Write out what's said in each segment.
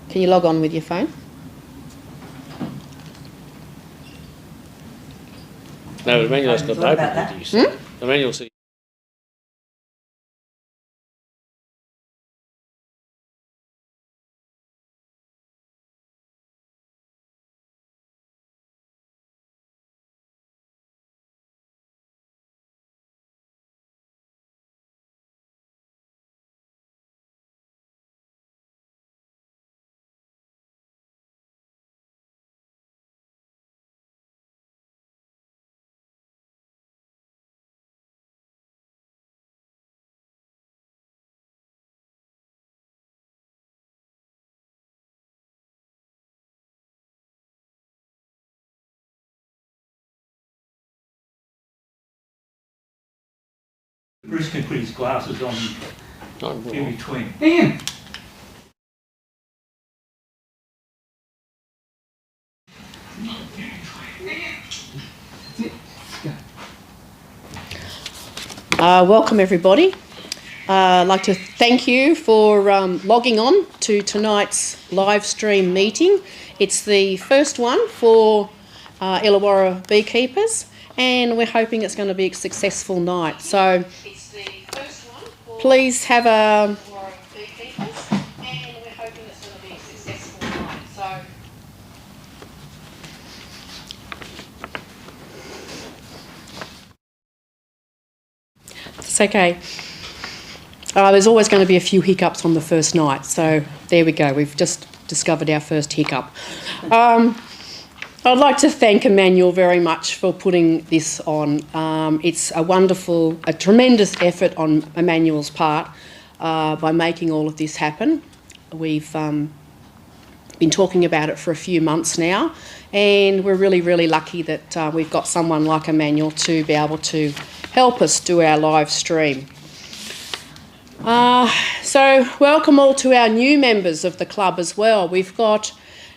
Can you log on with your phone? No, the manual's got to open with you. So the manual says. Bruce can put his glasses on in between. Ian! Welcome everybody. I'd like to thank you for logging on to tonight's live stream meeting. It's the first one for Illawarra beekeepers, and we're hoping it's going to be a successful night. So please have a... It's okay. There's always going to be a few hiccups on the first night, so there we go. We've just discovered our first hiccup. I'd like to thank Emmanuel very much for putting this on. It's a tremendous effort on Emmanuel's part by making all of this happen. We've been talking about it for a few months now, and we're really, really lucky that we've got someone like Emmanuel to be able to help us do our live stream. So welcome all to our new members of the club as well. We've got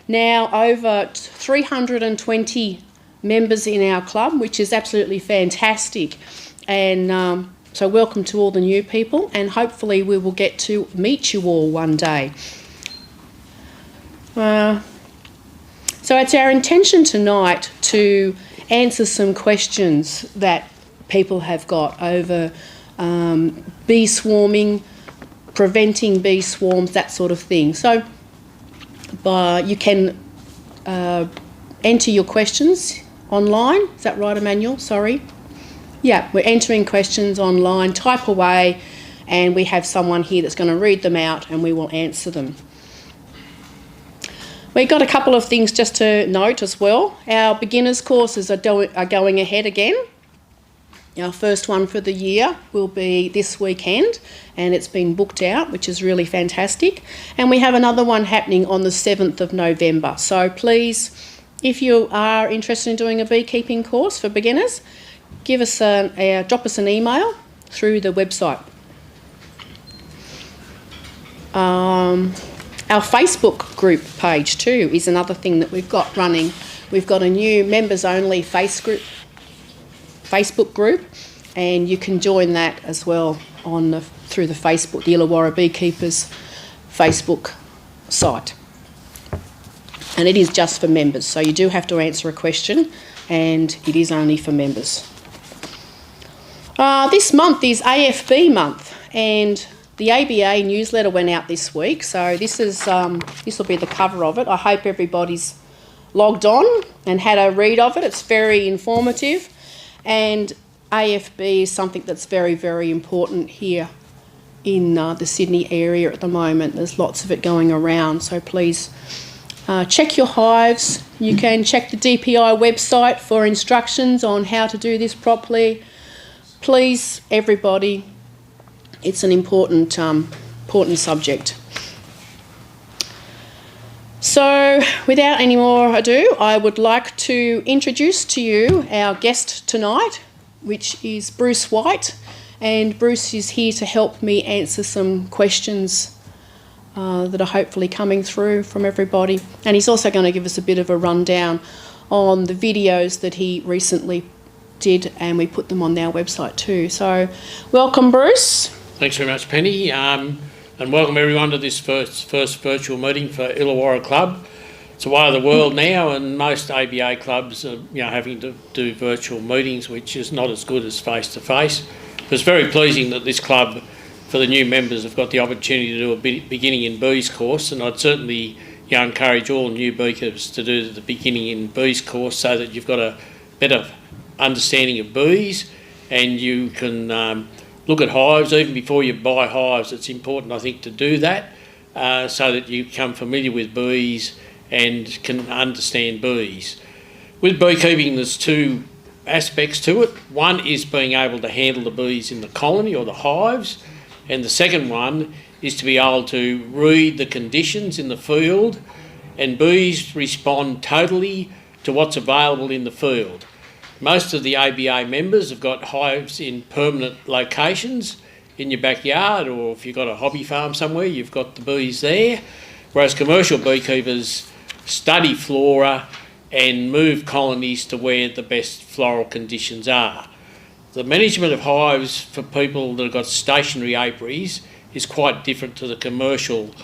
now over 320 members in our club, which is absolutely fantastic. And so welcome to all the new people, and hopefully we will get to meet you all one day. So it's our intention tonight to answer some questions that people have got over bee swarming, preventing bee swarms, that sort of thing. So you can enter your questions online. Is that right, Emmanuel? Sorry. Yeah, we're entering questions online. Type away, and we have someone here that's going to read them out, and we will answer them. We've got a couple of things just to note as well. Our beginners courses are going ahead again. Our first one for the year will be this weekend, and it's been booked out, which is really fantastic. And we have another one happening on the 7th of November. So please, if you are interested in doing a beekeeping course for beginners, drop us an email through the website. Our Facebook group page too is another thing that we've got running. We've got a new members-only Facebook group, and you can join that as well through the Facebook, the Illawarra Beekeepers Facebook site. And it is just for members, so you do have to answer a question, and it is only for members. This month is AFB month, and the ABA newsletter went out this week, so this will be the cover of it. I hope everybody's logged on and had a read of it. It's very informative, and AFB is something that's very, very important here in the Sydney area at the moment. There's lots of it going around, so please check your hives. You can check the DPI website for instructions on how to do this properly. Please, everybody, it's an important subject. So, without any more ado, I would like to introduce to you our guest tonight, which is Bruce White, and Bruce is here to help me answer some questions that are hopefully coming through from everybody. And he's also going to give us a bit of a rundown on the videos that he recently did, and we put them on our website too. So, welcome, Bruce. Thanks very much, Penny. and welcome everyone to this first virtual meeting for Illawarra Club. It's the way of the world now, and most ABA clubs are having to do virtual meetings, which is not as good as face-to-face. It's very pleasing that this club, for the new members, have got the opportunity to do a beginning in bees course, and I'd certainly encourage all new beekeepers to do the beginning in bees course so that you've got a better understanding of bees, and you can look at hives. Even before you buy hives, it's important, I think, to do that so that you become familiar with bees and can understand bees. With beekeeping, there's two aspects to it. One is being able to handle the bees in the colony or the hives, and the second one is to be able to read the conditions in the field, and bees respond totally to what's available in the field. Most of the ABA members have got hives in permanent locations in your backyard, or if you've got a hobby farm somewhere, you've got the bees there, whereas commercial beekeepers study flora and move colonies to where the best floral conditions are. The management of hives for people that have got stationary apiaries is quite different to the commercial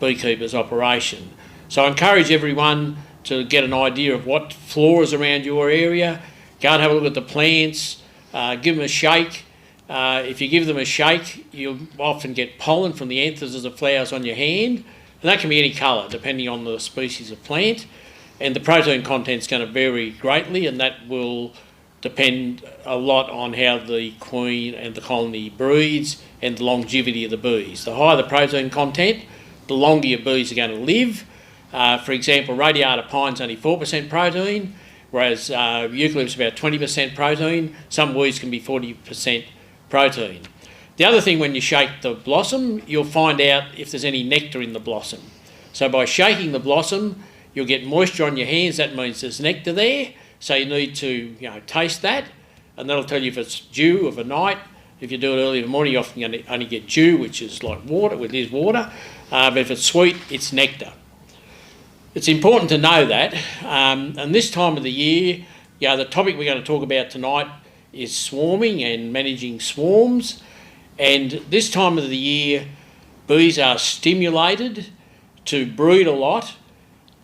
beekeeper's operation. So I encourage everyone to get an idea of what flora's around your area. Go and have a look at the plants, give them a shake. If you give them a shake, you'll often get pollen from the anthers of the flowers on your hand, and that can be any colour depending on the species of plant, and the protein content's going to vary greatly, and that will depend a lot on how the queen and the colony breeds and the longevity of the bees. The higher the protein content, the longer your bees are going to live. For example, radiata pine's only 4% protein, whereas eucalypt's about 20% protein. Some weeds can be 40% protein. The other thing, when you shake the blossom, you'll find out if there's any nectar in the blossom. So by shaking the blossom, you'll get moisture on your hands. That means there's nectar there. So you need to taste that, and that'll tell you if it's dew of a night. If you do it early in the morning, you often only get dew, which is like water, which is water. But if it's sweet, it's nectar. It's important to know that. And this time of the year, the topic we're going to talk about tonight is swarming and managing swarms. And this time of the year, bees are stimulated to breed a lot,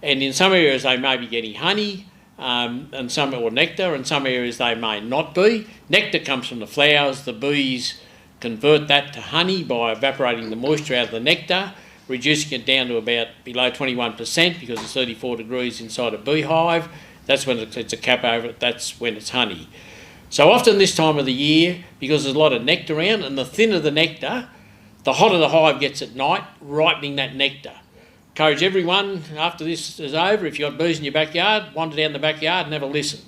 and in some areas they may be getting honey, and some or nectar, and some areas they may not be. Nectar comes from the flowers. The bees convert that to honey by evaporating the moisture out of the nectar, reducing it down to about below 21% because it's 34 degrees inside a beehive. That's when it's a cap over it, that's when it's honey. So often this time of the year, because there's a lot of nectar around, and the thinner the nectar, the hotter the hive gets at night, ripening that nectar. Encourage everyone, after this is over, if you've got bees in your backyard, wander down the backyard and have a listen.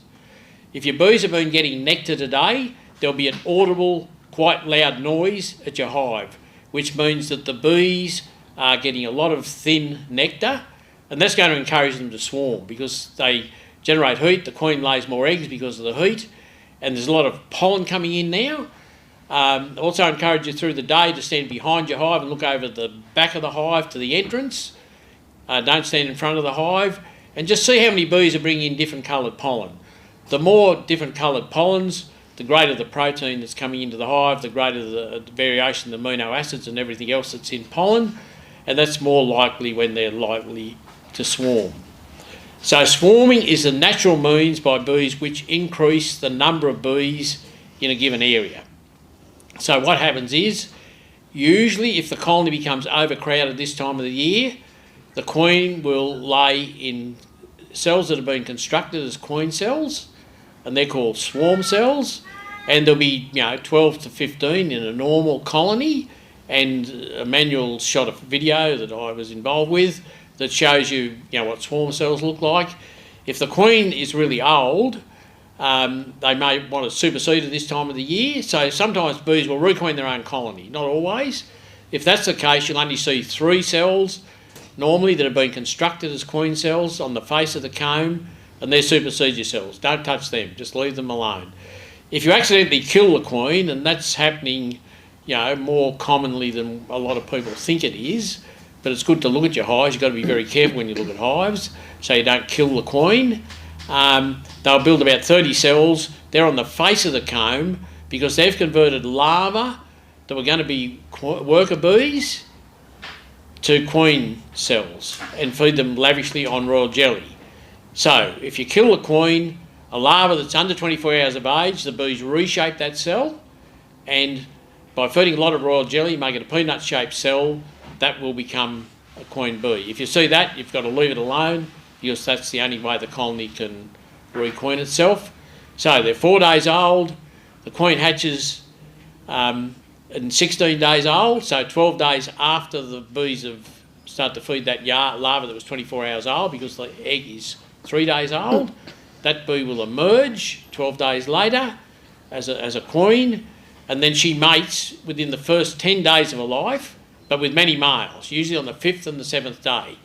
If your bees have been getting nectar today, there'll be an audible, quite loud noise at your hive, which means that the bees are getting a lot of thin nectar, and that's going to encourage them to swarm because they generate heat. The queen lays more eggs because of the heat, and there's a lot of pollen coming in now. Also encourage you through the day to stand behind your hive and look over the back of the hive to the entrance. Don't stand in front of the hive, and just see how many bees are bringing in different coloured pollen. The more different coloured pollens, the greater the protein that's coming into the hive, the greater the variation of the amino acids and everything else that's in pollen, and that's more likely when they're likely to swarm. So swarming is a natural means by bees which increase the number of bees in a given area. So what happens is, usually if the colony becomes overcrowded this time of the year, the queen will lay in cells that have been constructed as queen cells, and they're called swarm cells, and there'll be 12 to 15 in a normal colony. And Emmanuel shot a video that I was involved with that shows you, what swarm cells look like. If the queen is really old, they may want to supersede at this time of the year. So sometimes bees will requeen their own colony, not always. If that's the case, you'll only see 3 cells normally that have been constructed as queen cells on the face of the comb, and they're supersedure cells. Don't touch them, just leave them alone. If you accidentally kill the queen, and that's happening more commonly than a lot of people think it is, but it's good to look at your hives. You've got to be very careful when you look at hives so you don't kill the queen. They'll build about 30 cells. They're on the face of the comb because they've converted larvae that were going to be worker bees to queen cells and feed them lavishly on royal jelly. So if you kill a queen, a larva that's under 24 hours of age, the bees reshape that cell, and by feeding a lot of royal jelly, make it a peanut-shaped cell, that will become a queen bee. If you see that, you've got to leave it alone, because that's the only way the colony can requeen itself. So they're 4 days old, the queen hatches and 16 days old, so 12 days after the bees have started to feed that larva that was 24 hours old, because the egg is 3 days old, that bee will emerge 12 days later as a queen, and then she mates within the first 10 days of her life, but with many males, usually on the 5th and the 7th day.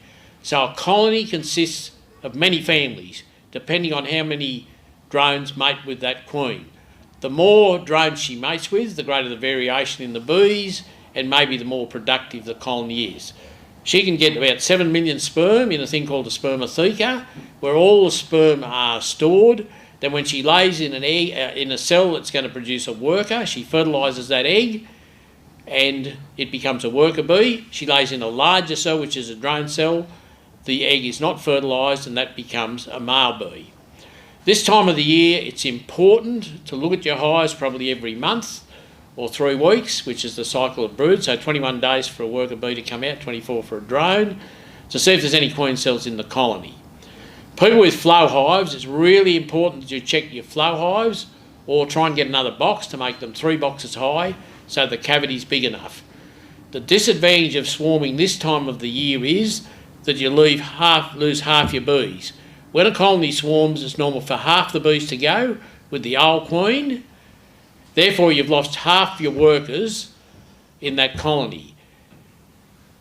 So a colony consists of many families, depending on how many drones mate with that queen. The more drones she mates with, the greater the variation in the bees, and maybe the more productive the colony is. She can get about 7 million sperm in a thing called a spermatheca, where all the sperm are stored. Then when she lays in an egg, in a cell that's going to produce a worker, she fertilises that egg and it becomes a worker bee. She lays in a larger cell, which is a drone cell. The egg is not fertilised and that becomes a male bee. This time of the year, it's important to look at your hives probably every month or 3 weeks, which is the cycle of brood, so 21 days for a worker bee to come out, 24 for a drone, to see if there's any queen cells in the colony. People with flow hives, it's really important that you check your flow hives or try and get another box to make them 3 boxes high so the cavity's big enough. The disadvantage of swarming this time of the year is that you lose half your bees. When a colony swarms, it's normal for half the bees to go with the old queen. Therefore, you've lost half your workers in that colony.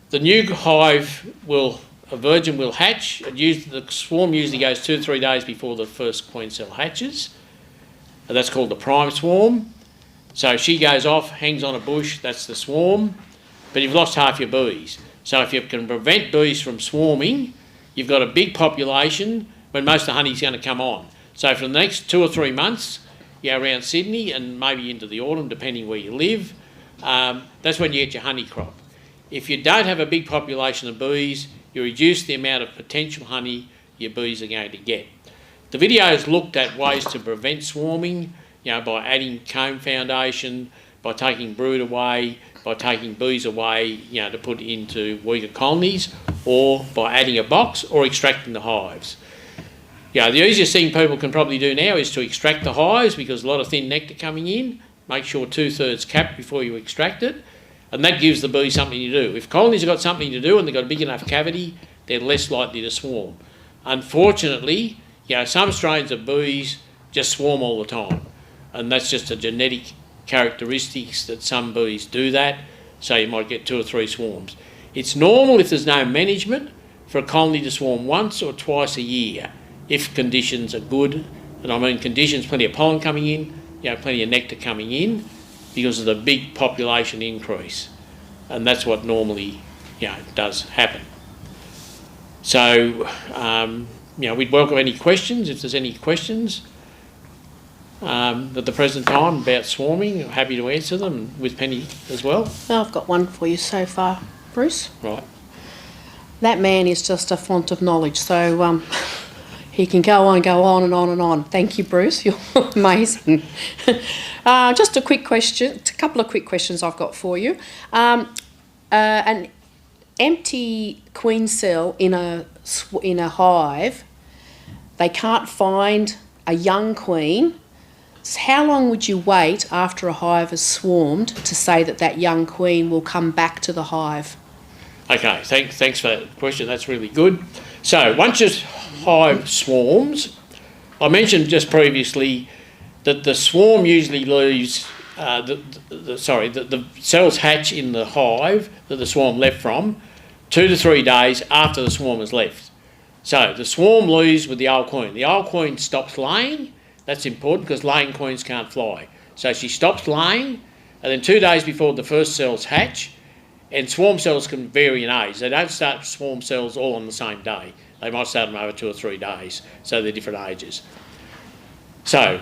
The new hive a virgin will hatch. The swarm usually goes 2 or 3 days before the first queen cell hatches. And that's called the prime swarm. So she goes off, hangs on a bush, that's the swarm. But you've lost half your bees. So if you can prevent bees from swarming, you've got a big population when most of the honey's going to come on. So for the next 2 or 3 months, around Sydney and maybe into the autumn, depending where you live, that's when you get your honey crop. If you don't have a big population of bees, you reduce the amount of potential honey your bees are going to get. The videos looked at ways to prevent swarming, by adding comb foundation, by taking brood away, by taking bees away, to put into weaker colonies, or by adding a box or extracting the hives. The easiest thing people can probably do now is to extract the hives, because a lot of thin nectar coming in. Make sure 2/3 capped before you extract it, and that gives the bees something to do. If colonies have got something to do and they've got a big enough cavity, they're less likely to swarm. Unfortunately, some strains of bees just swarm all the time, and that's just a genetic characteristics that some bees do that, so you might get 2 or 3 swarms. It's normal, if there's no management, for a colony to swarm once or twice a year, if conditions are good. And I mean conditions, plenty of pollen coming in, plenty of nectar coming in, because of the big population increase. And that's what normally, does happen. So, we'd welcome any questions, if there's any questions at the present time about swarming. I'm happy to answer them, with Penny as well. Well, I've got one for you so far, Bruce. Right. That man is just a font of knowledge, so he can go on and on and on. Thank you, Bruce. You're amazing. Just a couple of quick questions I've got for you. An empty queen cell in a hive, they can't find a young queen. So how long would you wait after a hive has swarmed to say that young queen will come back to the hive? Okay, thanks for that question. That's really good. So once your hive swarms, I mentioned just previously that the swarm usually leaves, the cells hatch in the hive that the swarm left from 2 to 3 days after the swarm has left. So the swarm leaves with the old queen. The old queen stops laying. That's important because laying queens can't fly. So she stops laying, and then 2 days before the first cells hatch, and swarm cells can vary in age. They don't start swarm cells all on the same day. They might start them over 2 or 3 days, so they're different ages. So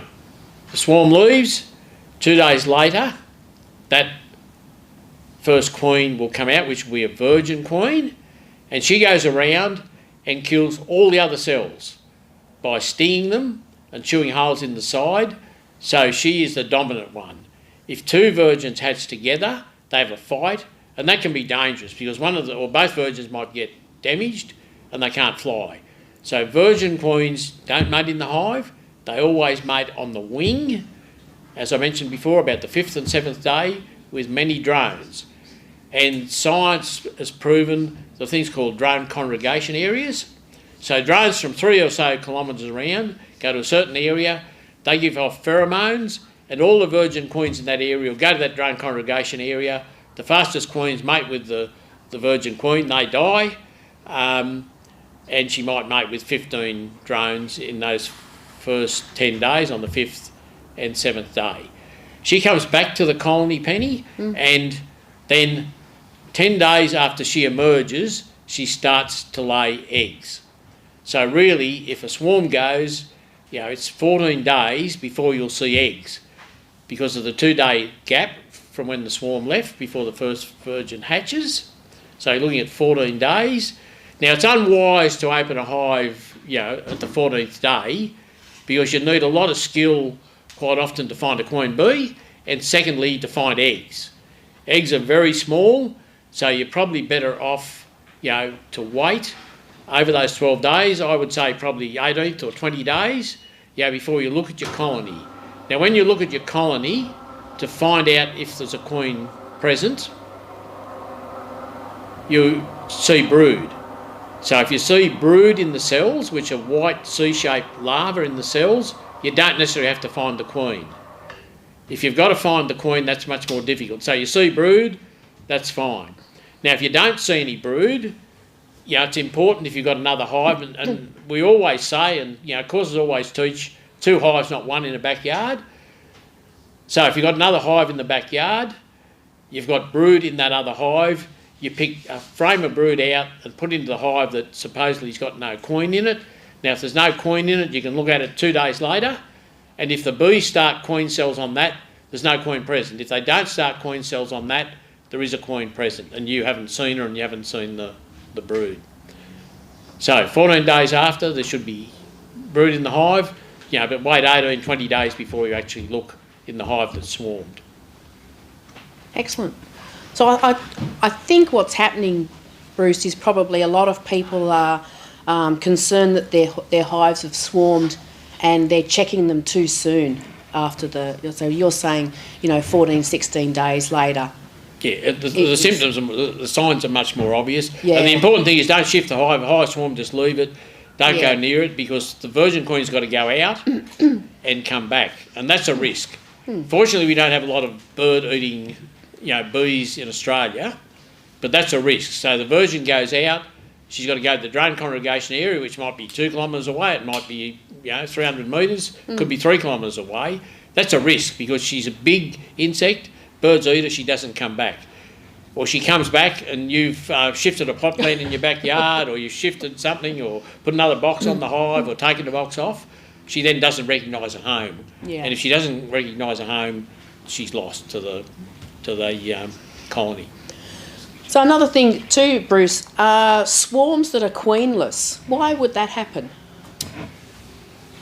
the swarm leaves. 2 days later, that first queen will come out, which will be a virgin queen, and she goes around and kills all the other cells by stinging them and chewing holes in the side. So she is the dominant one. If two virgins hatch together, they have a fight, and that can be dangerous because one of the, or both virgins might get damaged and they can't fly. So virgin queens don't mate in the hive. They always mate on the wing, as I mentioned before, about the 5th and 7th day with many drones. And science has proven the things called drone congregation areas. So drones from 3 or so kilometres around go to a certain area, they give off pheromones, and all the virgin queens in that area will go to that drone congregation area. The fastest queens mate with the virgin queen, they die, and she might mate with 15 drones in those first 10 days on the 5th and 7th day. She comes back to the colony, Penny, and then 10 days after she emerges, she starts to lay eggs. So really, if a swarm goes, you know, it's 14 days before you'll see eggs because of the 2-day gap from when the swarm left before the first virgin hatches. So you're looking at 14 days. Now, it's unwise to open a hive, you know, at the 14th day because you need a lot of skill quite often to find a queen bee, and secondly, to find eggs. Eggs are very small, so you're probably better off, you know, to wait over those 12 days. I would say probably 18th or 20 days, you know, before you look at your colony. Now, when you look at your colony to find out if there's a queen present, you see brood. So if you see brood in the cells, which are white C-shaped larvae in the cells, you don't necessarily have to find the queen. If you've got to find the queen, that's much more difficult. So you see brood, that's fine. Now, if you don't see any brood, you know, it's important if you've got another hive, and we always say, and, you know, courses always teach, 2 hives, not 1 in a backyard. So if you've got another hive in the backyard, you've got brood in that other hive, you pick a frame of brood out and put into the hive that supposedly has got no queen in it. Now, if there's no queen in it, you can look at it 2 days later, and if the bees start queen cells on that, there's no queen present. If they don't start queen cells on that, there is a queen present, and you haven't seen her and you haven't seen the brood. So 14 days after, there should be brood in the hive, you know, but wait 18, 20 days before you actually look in the hive that's swarmed. Excellent. So I think what's happening, Bruce, is probably a lot of people are concerned that their hives have swarmed and they're checking them too soon after so you're saying, you know, 14, 16 days later. Yeah, the symptoms, the signs are much more obvious. Yeah. And the important thing is don't shift the hive. A hive swarm, just leave it. Don't go near it because the virgin queen's got to go out and come back. And that's a risk. Fortunately, we don't have a lot of bird-eating, you know, bees in Australia, but that's a risk. So the virgin goes out, she's got to go to the drone congregation area, which might be 2 kilometres away, it might be, you know, 300 metres, could be 3 kilometres away. That's a risk because she's a big insect, birds eat her, she doesn't come back. Or she comes back and you've shifted a pot plant in your backyard, or you've shifted something, or put another box on the hive, or taken the box off, she then doesn't recognise a home. Yeah. And if she doesn't recognise a home, she's lost to the colony. So another thing too, Bruce, swarms that are queenless, why would that happen?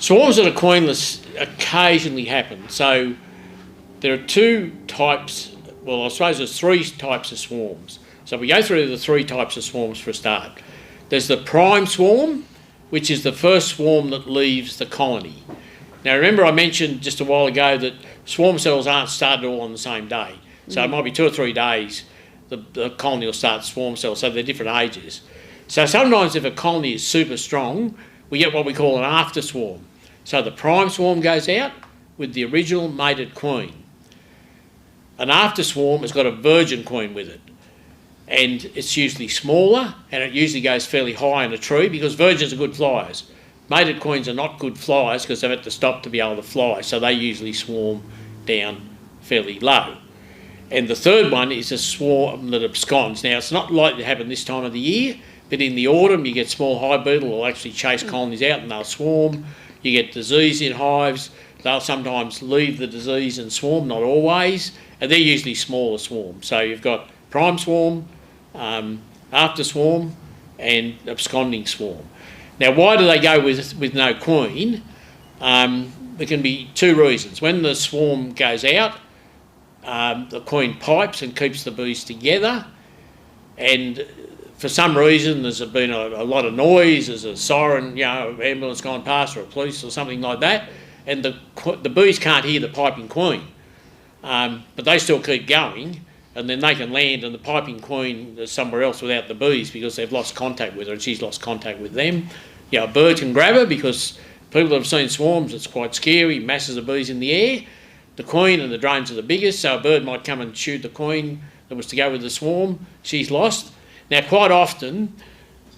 Swarms that are queenless occasionally happen. So there are 2 types, well, I suppose there's 3 types of swarms. So we go through the 3 types of swarms for a start. There's the prime swarm, which is the first swarm that leaves the colony. Now remember I mentioned just a while ago that swarm cells aren't started all on the same day. So it might be 2 or 3 days the colony will start swarm cells, so they're different ages. So sometimes if a colony is super strong, we get what we call an after swarm. So the prime swarm goes out with the original mated queen. An after swarm has got a virgin queen with it, and it's usually smaller, and it usually goes fairly high in a tree because virgins are good flyers. Mated queens are not good flyers because they've had to stop to be able to fly, so they usually swarm down fairly low. And the third one is a swarm that absconds. Now, it's not likely to happen this time of the year, but in the autumn you get small hive beetle will actually chase colonies out and they'll swarm. You get disease in hives. They'll sometimes leave the disease and swarm, not always, and they're usually smaller swarms. So you've got prime swarm, after swarm, and absconding swarm. Now, why do they go with no queen? There can be two reasons. When the swarm goes out, the queen pipes and keeps the bees together, and for some reason there's been a lot of noise, there's a siren, ambulance gone past or a police or something like that, and the bees can't hear the piping queen, but they still keep going, and then they can land and the piping queen is somewhere else without the bees because they've lost contact with her and she's lost contact with them. A bird can grab her because people that have seen swarms, it's quite scary, masses of bees in the air. The queen and the drones are the biggest, so a bird might come and shoot the queen that was to go with the swarm. She's lost. Now, quite often,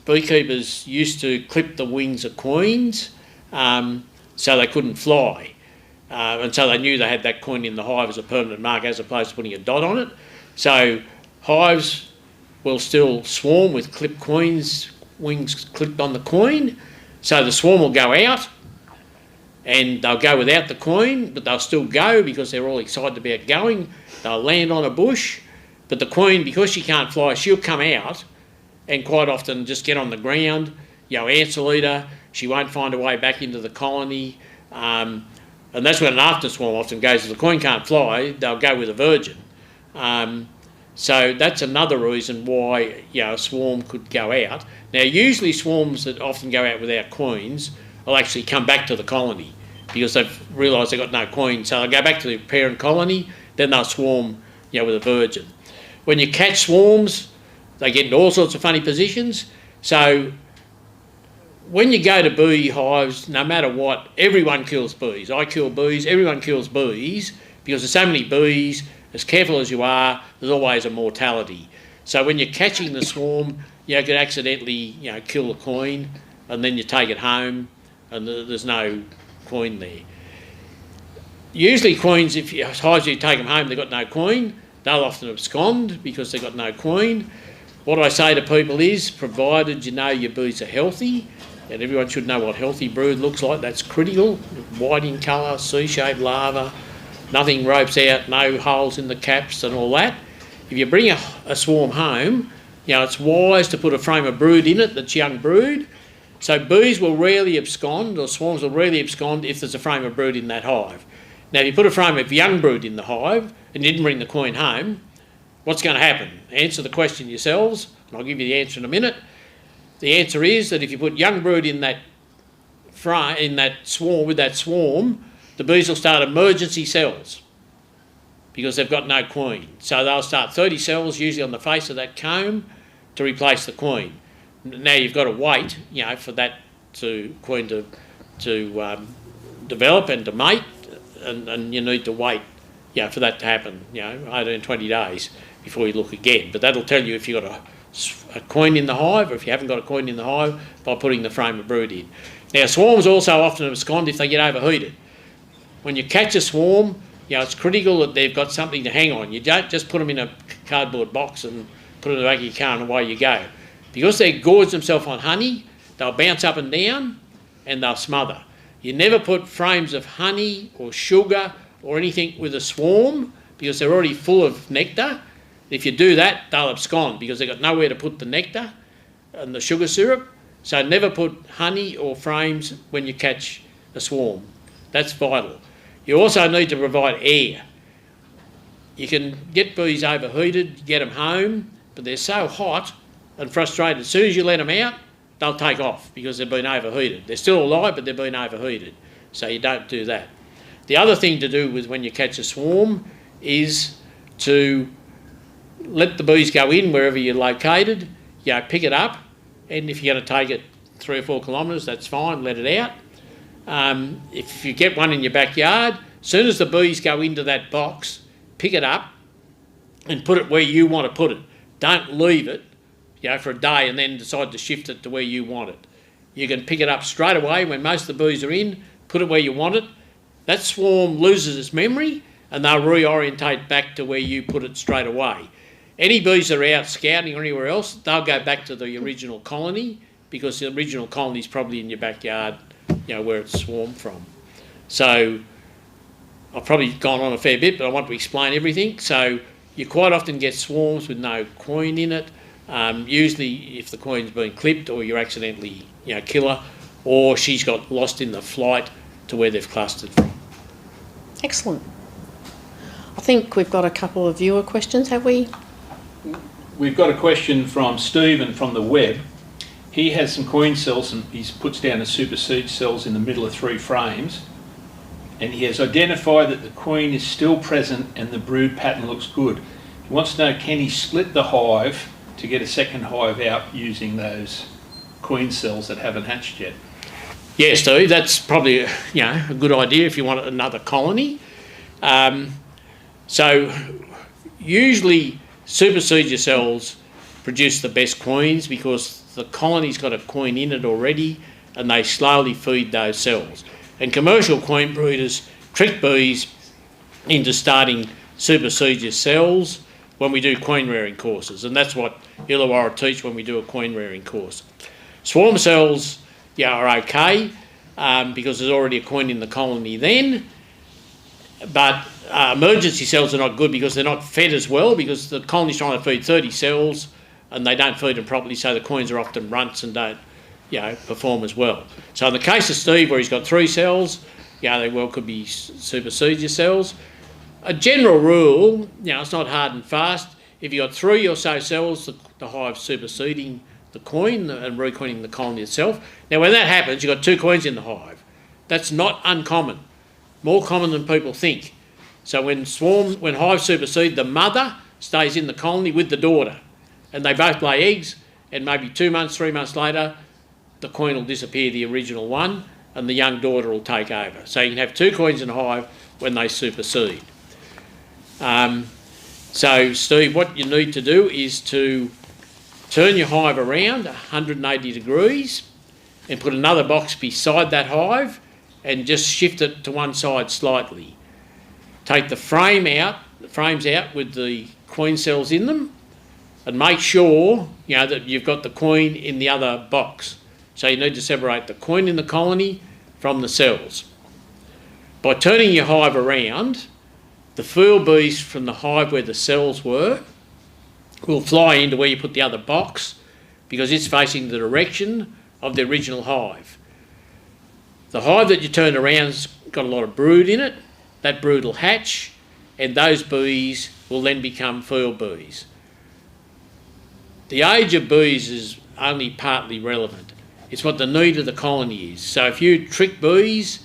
beekeepers used to clip the wings of queens so they couldn't fly. And so they knew they had that queen in the hive as a permanent mark as opposed to putting a dot on it. So hives will still swarm with clipped queens, wings clipped on the queen. So the swarm will go out and they'll go without the queen, but they'll still go because they're all excited about going. They'll land on a bush, but the queen, because she can't fly, she'll come out and quite often just get on the ground, answer eat her. She won't find a way back into the colony. And that's when an after swarm often goes. If the queen can't fly, they'll go with a virgin. So that's another reason why a swarm could go out. Now, usually swarms that often go out without queens will actually come back to the colony because they've realised they've got no queen. So they'll go back to the parent colony, then they'll swarm with a virgin. When you catch swarms, they get into all sorts of funny positions. So when you go to bee hives, no matter what, everyone kills bees. I kill bees, everyone kills bees because there's so many bees. As careful as you are, there's always a mortality. So when you're catching the swarm, you could accidentally kill the queen and then you take it home and there's no queen there. Usually queens, if hives you take them home, they've got no queen, they'll often abscond because they've got no queen. What I say to people is, provided you know your bees are healthy, and everyone should know what healthy brood looks like, that's critical, white in colour, C-shaped larva, nothing ropes out, no holes in the caps and all that. If you bring a swarm home, it's wise to put a frame of brood in it that's young brood. So bees will rarely abscond, or swarms will rarely abscond if there's a frame of brood in that hive. Now, if you put a frame of young brood in the hive and you didn't bring the queen home, what's going to happen? Answer the question yourselves, and I'll give you the answer in a minute. The answer is that if you put young brood in that swarm, the bees will start emergency cells because they've got no queen. So they'll start 30 cells, usually on the face of that comb, to replace the queen. Now you've got to wait, for that queen to develop and to mate, and you need to wait, for that to happen, 18, 20 days before you look again. But that'll tell you if you've got a queen in the hive or if you haven't got a queen in the hive by putting the frame of brood in. Now, swarms also often abscond if they get overheated. When you catch a swarm, it's critical that they've got something to hang on. You don't just put them in a cardboard box and put it in the back of your car and away you go. Because they gorge themselves on honey, they'll bounce up and down and they'll smother. You never put frames of honey or sugar or anything with a swarm because they're already full of nectar. If you do that, they'll abscond because they've got nowhere to put the nectar and the sugar syrup. So never put honey or frames when you catch a swarm. That's vital. You also need to provide air. You can get bees overheated, get them home, but they're so hot and frustrated. As soon as you let them out, they'll take off because they've been overheated. They're still alive, but they've been overheated. So you don't do that. The other thing to do with when you catch a swarm is to let the bees go in wherever you're located, pick it up, and if you're going to take it 3 or 4 kilometres, that's fine, let it out. If you get one in your backyard, as soon as the bees go into that box, pick it up and put it where you want to put it. Don't leave it for a day and then decide to shift it to where you want it. You can pick it up straight away when most of the bees are in, put it where you want it. That swarm loses its memory and they'll reorientate back to where you put it straight away. Any bees that are out scouting or anywhere else, they'll go back to the original colony because the original colony is probably in your backyard, where it's swarmed from. So I've probably gone on a fair bit, but I want to explain everything. So you quite often get swarms with no queen in it. Usually if the queen's been clipped or you accidentally kill her, or she's got lost in the flight to where they've clustered from. Excellent. I think we've got a couple of viewer questions, have we? We've got a question from Stephen from the web. He has some queen cells and he puts down the supersede cells in the middle of 3 frames, and he has identified that the queen is still present and the brood pattern looks good. He wants to know, can he split the hive to get a second hive out using those queen cells that haven't hatched yet? Yeah, Steve, that's probably a good idea if you want another colony. So usually supersedure cells produce the best queens because the colony's got a queen in it already and they slowly feed those cells. And commercial queen breeders trick bees into starting supersedure cells when we do queen rearing courses, and that's what Illawarra teach when we do a queen rearing course. Swarm cells are okay because there's already a queen in the colony then, but emergency cells are not good because they're not fed as well, because the colony's trying to feed 30 cells and they don't feed them properly, so the queens are often runts and don't perform as well. So in the case of Steve, where he's got 3 cells, they well could be supersedure cells. A general rule, it's not hard and fast. If you've got 3 or so cells, the hive's superseding the queen and requeening the colony itself. Now when that happens, you've got 2 queens in the hive. That's not uncommon, more common than people think. So when hives supersede, the mother stays in the colony with the daughter and they both lay eggs, and maybe 2 months, 3 months later, the queen will disappear, the original one, and the young daughter will take over. So you can have 2 queens in a hive when they supersede. So Steve, what you need to do is to turn your hive around 180 degrees and put another box beside that hive and just shift it to one side slightly. Take the frames out with the queen cells in them, and make sure that you've got the queen in the other box. So you need to separate the queen in the colony from the cells. By turning your hive around, the fool bees from the hive where the cells were will fly into where you put the other box because it's facing the direction of the original hive. The hive that you turn around's got a lot of brood in it. That brood will hatch, and those bees will then become fool bees. The age of bees is only partly relevant. It's what the need of the colony is. So if you trick bees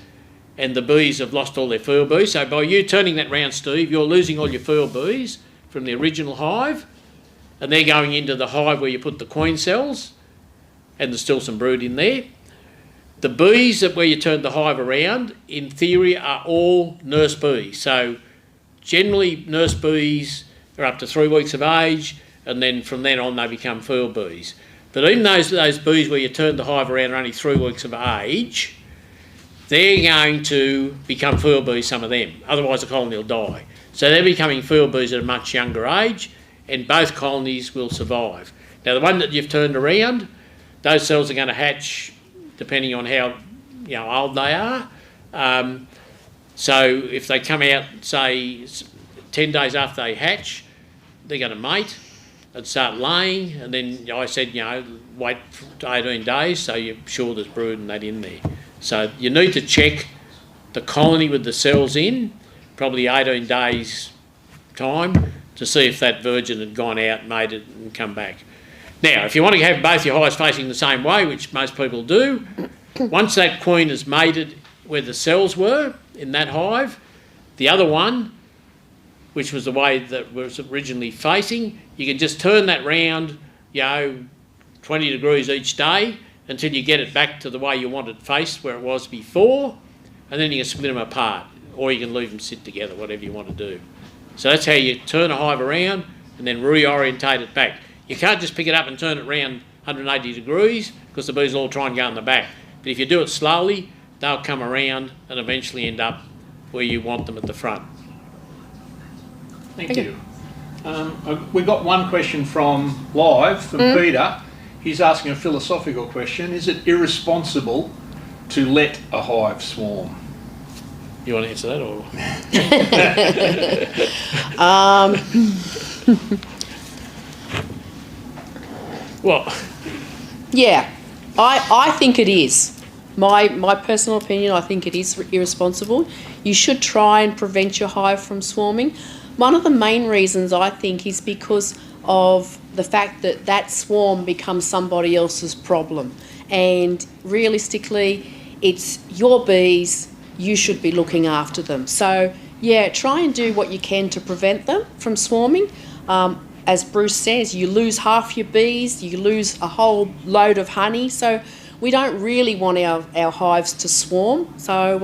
and the bees have lost all their fool bees, so by you turning that round, Steve, you're losing all your fool bees from the original hive, and they're going into the hive where you put the queen cells, and there's still some brood in there. The bees where you turned the hive around, in theory, are all nurse bees. So generally nurse bees are up to 3 weeks of age, and then from then on they become fool bees. But even those bees where you turned the hive around are only 3 weeks of age, they're going to become fool bees, some of them. Otherwise the colony will die. So they're becoming fool bees at a much younger age, and both colonies will survive. Now the one that you've turned around, those cells are going to hatch depending on how old they are. So if they come out, say, 10 days after they hatch, they're going to mate and start laying, and then I said, wait for 18 days so you're sure there's brood and that in there. So you need to check the colony with the cells in, probably 18 days time, to see if that virgin had gone out, mated and come back. Now, if you want to have both your hives facing the same way, which most people do, once that queen is mated where the cells were in that hive, the other one, which was the way that was originally facing, you can just turn that round, 20 degrees each day until you get it back to the way you want it faced where it was before, and then you can split them apart, or you can leave them sit together, whatever you want to do. So that's how you turn a hive around and then reorientate it back. You can't just pick it up and turn it around 180 degrees because the bees will all try and go in the back. But if you do it slowly, they'll come around and eventually end up where you want them at the front. Thank you. We got one question from Peter. He's asking a philosophical question. Is it irresponsible to let a hive swarm? You want to answer that or? Well, Yeah, I think it is. My personal opinion, I think it is irresponsible. You should try and prevent your hive from swarming. One of the main reasons, I think, is because of the fact that that swarm becomes somebody else's problem. And realistically, it's your bees, you should be looking after them. So, yeah, try and do what you can to prevent them from swarming. As Bruce says, you lose half your bees, you lose a whole load of honey. So we don't really want our hives to swarm. So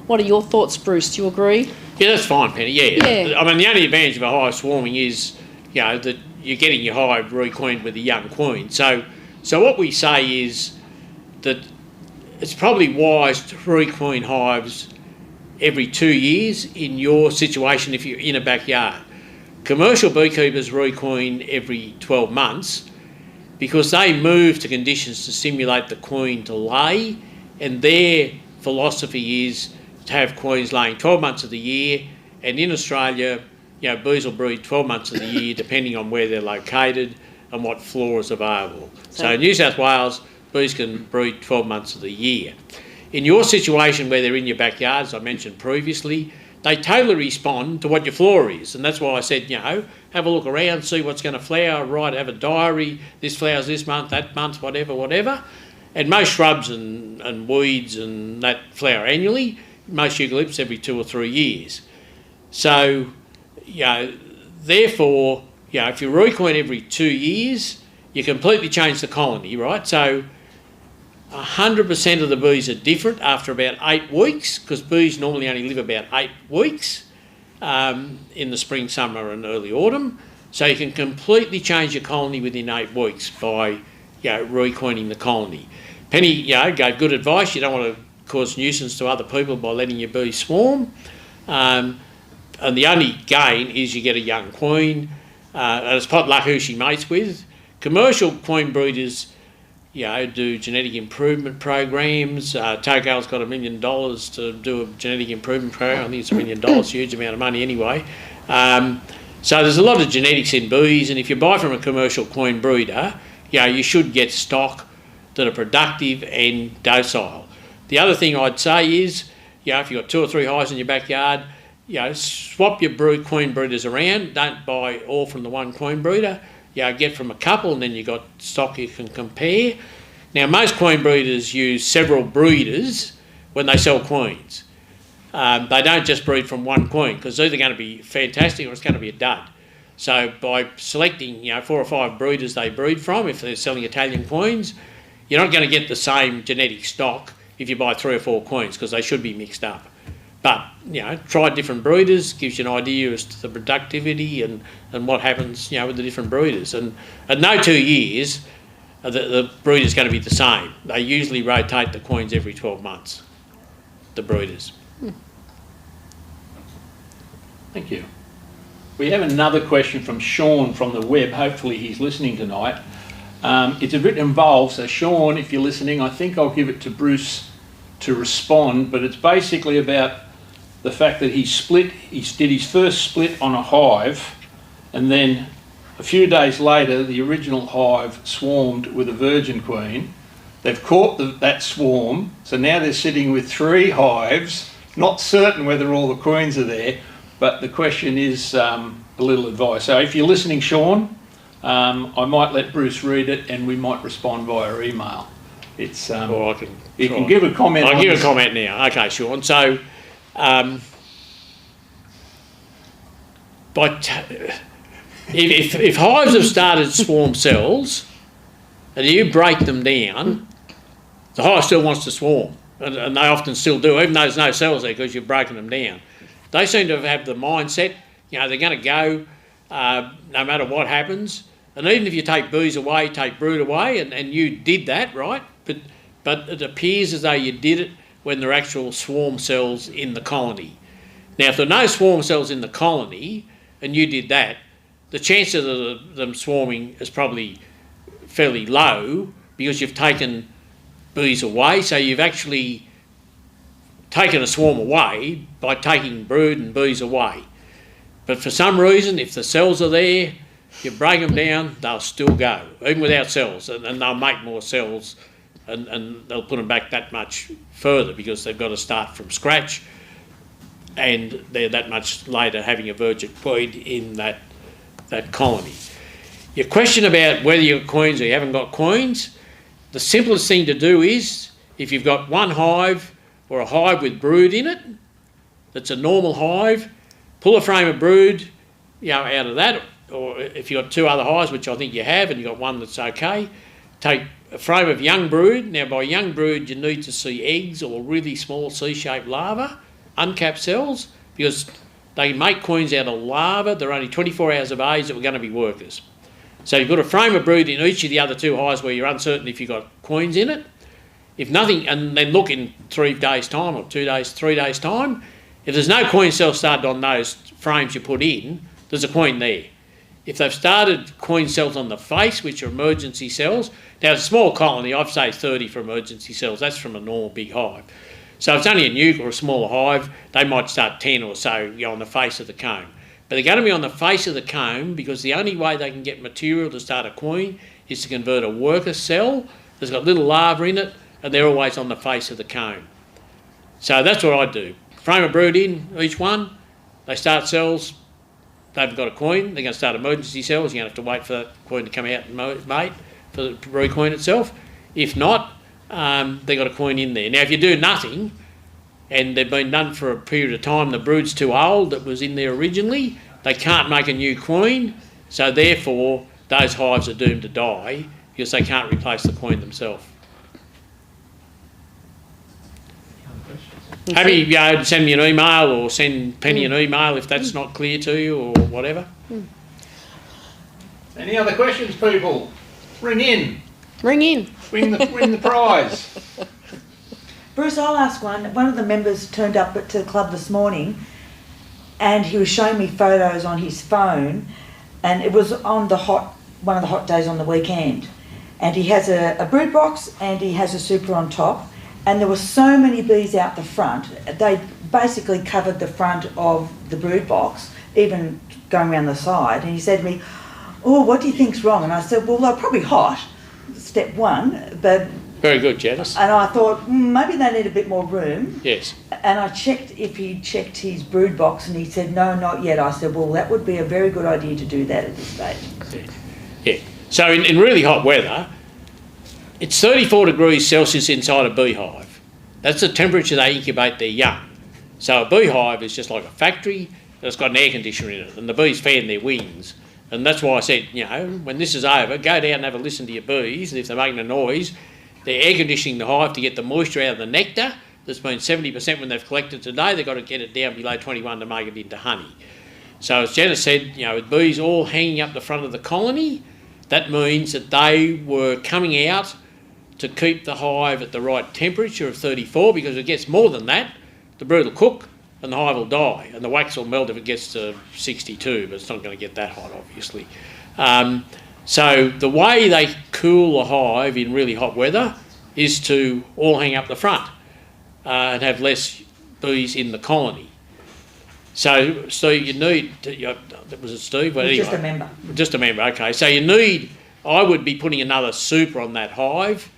what are your thoughts, Bruce? Do you agree? yeah, that's fine, Penny. Yeah. Yeah. I mean, the only advantage of a hive swarming is, that you're getting your hive requeened with a young queen. So what we say is that it's probably wise to requeen hives every 2 years in your situation if you're in a backyard. Commercial beekeepers requeen every 12 months because they move to conditions to stimulate the queen to lay, and their philosophy is to have queens laying 12 months of the year, and in Australia, bees will breed 12 months of the year depending on where they're located and what flora is available. So in New South Wales, bees can breed 12 months of the year. In your situation where they're in your backyard, as I mentioned previously, they totally respond to what your flora is. And that's why I said, have a look around, see what's going to flower, right, have a diary, this flowers this month, that month, whatever. And most shrubs and weeds and that flower annually, most eucalypts every 2 or 3 years. So, therefore, if you requeen every 2 years, you completely change the colony, right? So 100% of the bees are different after about 8 weeks, because bees normally only live about 8 weeks in the spring, summer and early autumn. So you can completely change your colony within 8 weeks by requeening the colony. Penny gave good advice. You don't want to cause nuisance to other people by letting your bees swarm. And the only gain is you get a young queen, and it's pot luck who she mates with. Commercial queen breeders do genetic improvement programs. Togal's got $1 million to do a genetic improvement program. I think it's $1 million, huge amount of money anyway. So there's a lot of genetics in bees, and if you buy from a commercial queen breeder, you should get stock that are productive and docile. The other thing I'd say is, if you've got 2 or 3 hives in your backyard, swap your queen breeders around. Don't buy all from the one queen breeder. Get from a couple, and then you've got stock you can compare. Now, most queen breeders use several breeders when they sell queens. They don't just breed from one queen, because it's either going to be fantastic or it's going to be a dud. So by selecting 4 or 5 breeders they breed from, if they're selling Italian queens, you're not going to get the same genetic stock if you buy 3 or 4 queens, because they should be mixed up. But, try different breeders, gives you an idea as to the productivity and what happens, with the different breeders. And no 2 years, the breeder's going to be the same. They usually rotate the queens every 12 months, the breeders. Thank you. We have another question from Sean from the web. Hopefully he's listening tonight. It's a bit involved, so Sean, if you're listening, I think I'll give it to Bruce to respond, but it's basically about the fact that he did his first split on a hive, and then a few days later the original hive swarmed with a virgin queen. They've caught that swarm, so now they're sitting with 3 hives, not certain whether all the queens are there, but the question is a little advice. So if you're listening, Sean, I might let Bruce read it and we might respond via email. It's Or I can you can give a comment. I'll give a comment now. Okay, Sean. So, if hives have started swarm cells and you break them down, the hive still wants to swarm, and they often still do, even though there's no cells there because you've broken them down. They seem to have the mindset, they're going to go no matter what happens. And even if you take bees away, take brood away, and you did that, right? But it appears as though you did it when there are actual swarm cells in the colony. Now, if there are no swarm cells in the colony and you did that, the chance of them swarming is probably fairly low because you've taken bees away, so you've actually taken a swarm away by taking brood and bees away. But for some reason, if the cells are there, you break them down, they'll still go, even without cells, and they'll make more cells, and they'll put them back that much further because they've got to start from scratch, and they're that much later having a virgin queen in that colony. Your question about whether you've got queens or you haven't got queens, the simplest thing to do is, if you've got one hive or a hive with brood in it, that's a normal hive, pull a frame of brood, out of that, or if you've got two other hives, which I think you have, and you've got one that's okay, take a frame of young brood. Now, by young brood, you need to see eggs or really small C-shaped larvae, uncapped cells, because they make queens out of larvae. They're only 24 hours of age that were going to be workers. So you put a frame of brood in each of the other two hives where you're uncertain if you've got queens in it. If nothing, and then look in 3 days' time or 2 days, 3 days' time. If there's no queen cells started on those frames you put in, there's a queen there. If they've started queen cells on the face, which are emergency cells, now it's a small colony, I'd say 30 for emergency cells. That's from a normal big hive. So if it's only a nuke or a smaller hive, they might start 10 or so on the face of the comb. But they're going to be on the face of the comb because the only way they can get material to start a queen is to convert a worker cell that's got little larvae in it, and they're always on the face of the comb. So that's what I do. Frame a brood in, each one, they start cells, they haven't got a queen, they're going to start emergency cells, you're going to have to wait for that queen to come out and mate for the brood queen itself. If not, they've got a queen in there. Now, if you do nothing, and they've been done for a period of time, the brood's too old that was in there originally, they can't make a new queen, so therefore those hives are doomed to die because they can't replace the queen themselves. Happy to send me an email or send Penny an email if that's not clear to you or whatever. Any other questions, people? Ring in. Ring in. Win the prize. Bruce, I'll ask one. One of the members turned up to the club this morning and he was showing me photos on his phone, and it was on one of the hot days on the weekend. And he has a brood box and he has a super on top, and there were so many bees out the front. They basically covered the front of the brood box, even going around the side. And he said to me, "Oh, what do you think's wrong?" And I said, "Well, they're probably hot, step one, but..." Very good, Janice. And I thought, maybe they need a bit more room. Yes. And I checked if he checked his brood box, and he said, "No, not yet." I said, "Well, that would be a very good idea to do that at this stage." Yeah. So in really hot weather, it's 34 degrees Celsius inside a beehive. That's the temperature they incubate their young. So a beehive is just like a factory that's got an air conditioner in it, and the bees fan their wings. And that's why I said, when this is over, go down and have a listen to your bees, and if they're making a noise, they're air conditioning the hive to get the moisture out of the nectar. That's been 70% when they've collected today. They've got to get it down below 21 to make it into honey. So as Janice said, with bees all hanging up the front of the colony, that means that they were coming out to keep the hive at the right temperature of 34, because if it gets more than that, the brood will cook and the hive will die, and the wax will melt if it gets to 62, but it's not going to get that hot, obviously. So the way they cool the hive in really hot weather is to all hang up the front and have less bees in the colony. So Steve, you need, was it Steve? Well, anyway, just a member. Just a member, okay. So you need, I would be putting another super on that hive,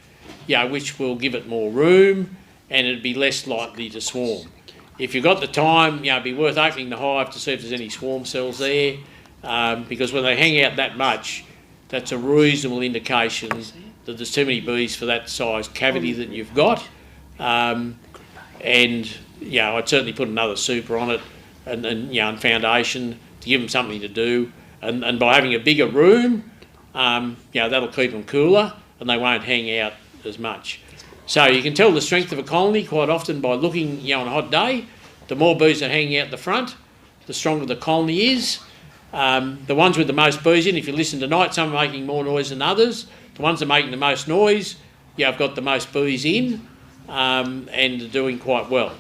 which will give it more room and it'd be less likely to swarm. If you've got the time, it'd be worth opening the hive to see if there's any swarm cells there, because when they hang out that much, that's a reasonable indication that there's too many bees for that size cavity that you've got. And I'd certainly put another super on it and foundation to give them something to do. And by having a bigger room, that'll keep them cooler and they won't hang out as much. So you can tell the strength of a colony quite often by looking, on a hot day. The more bees are hanging out the front, the stronger the colony is. The ones with the most bees in, if you listen tonight, some are making more noise than others. The ones that are making the most noise, I've got the most bees in and are doing quite well.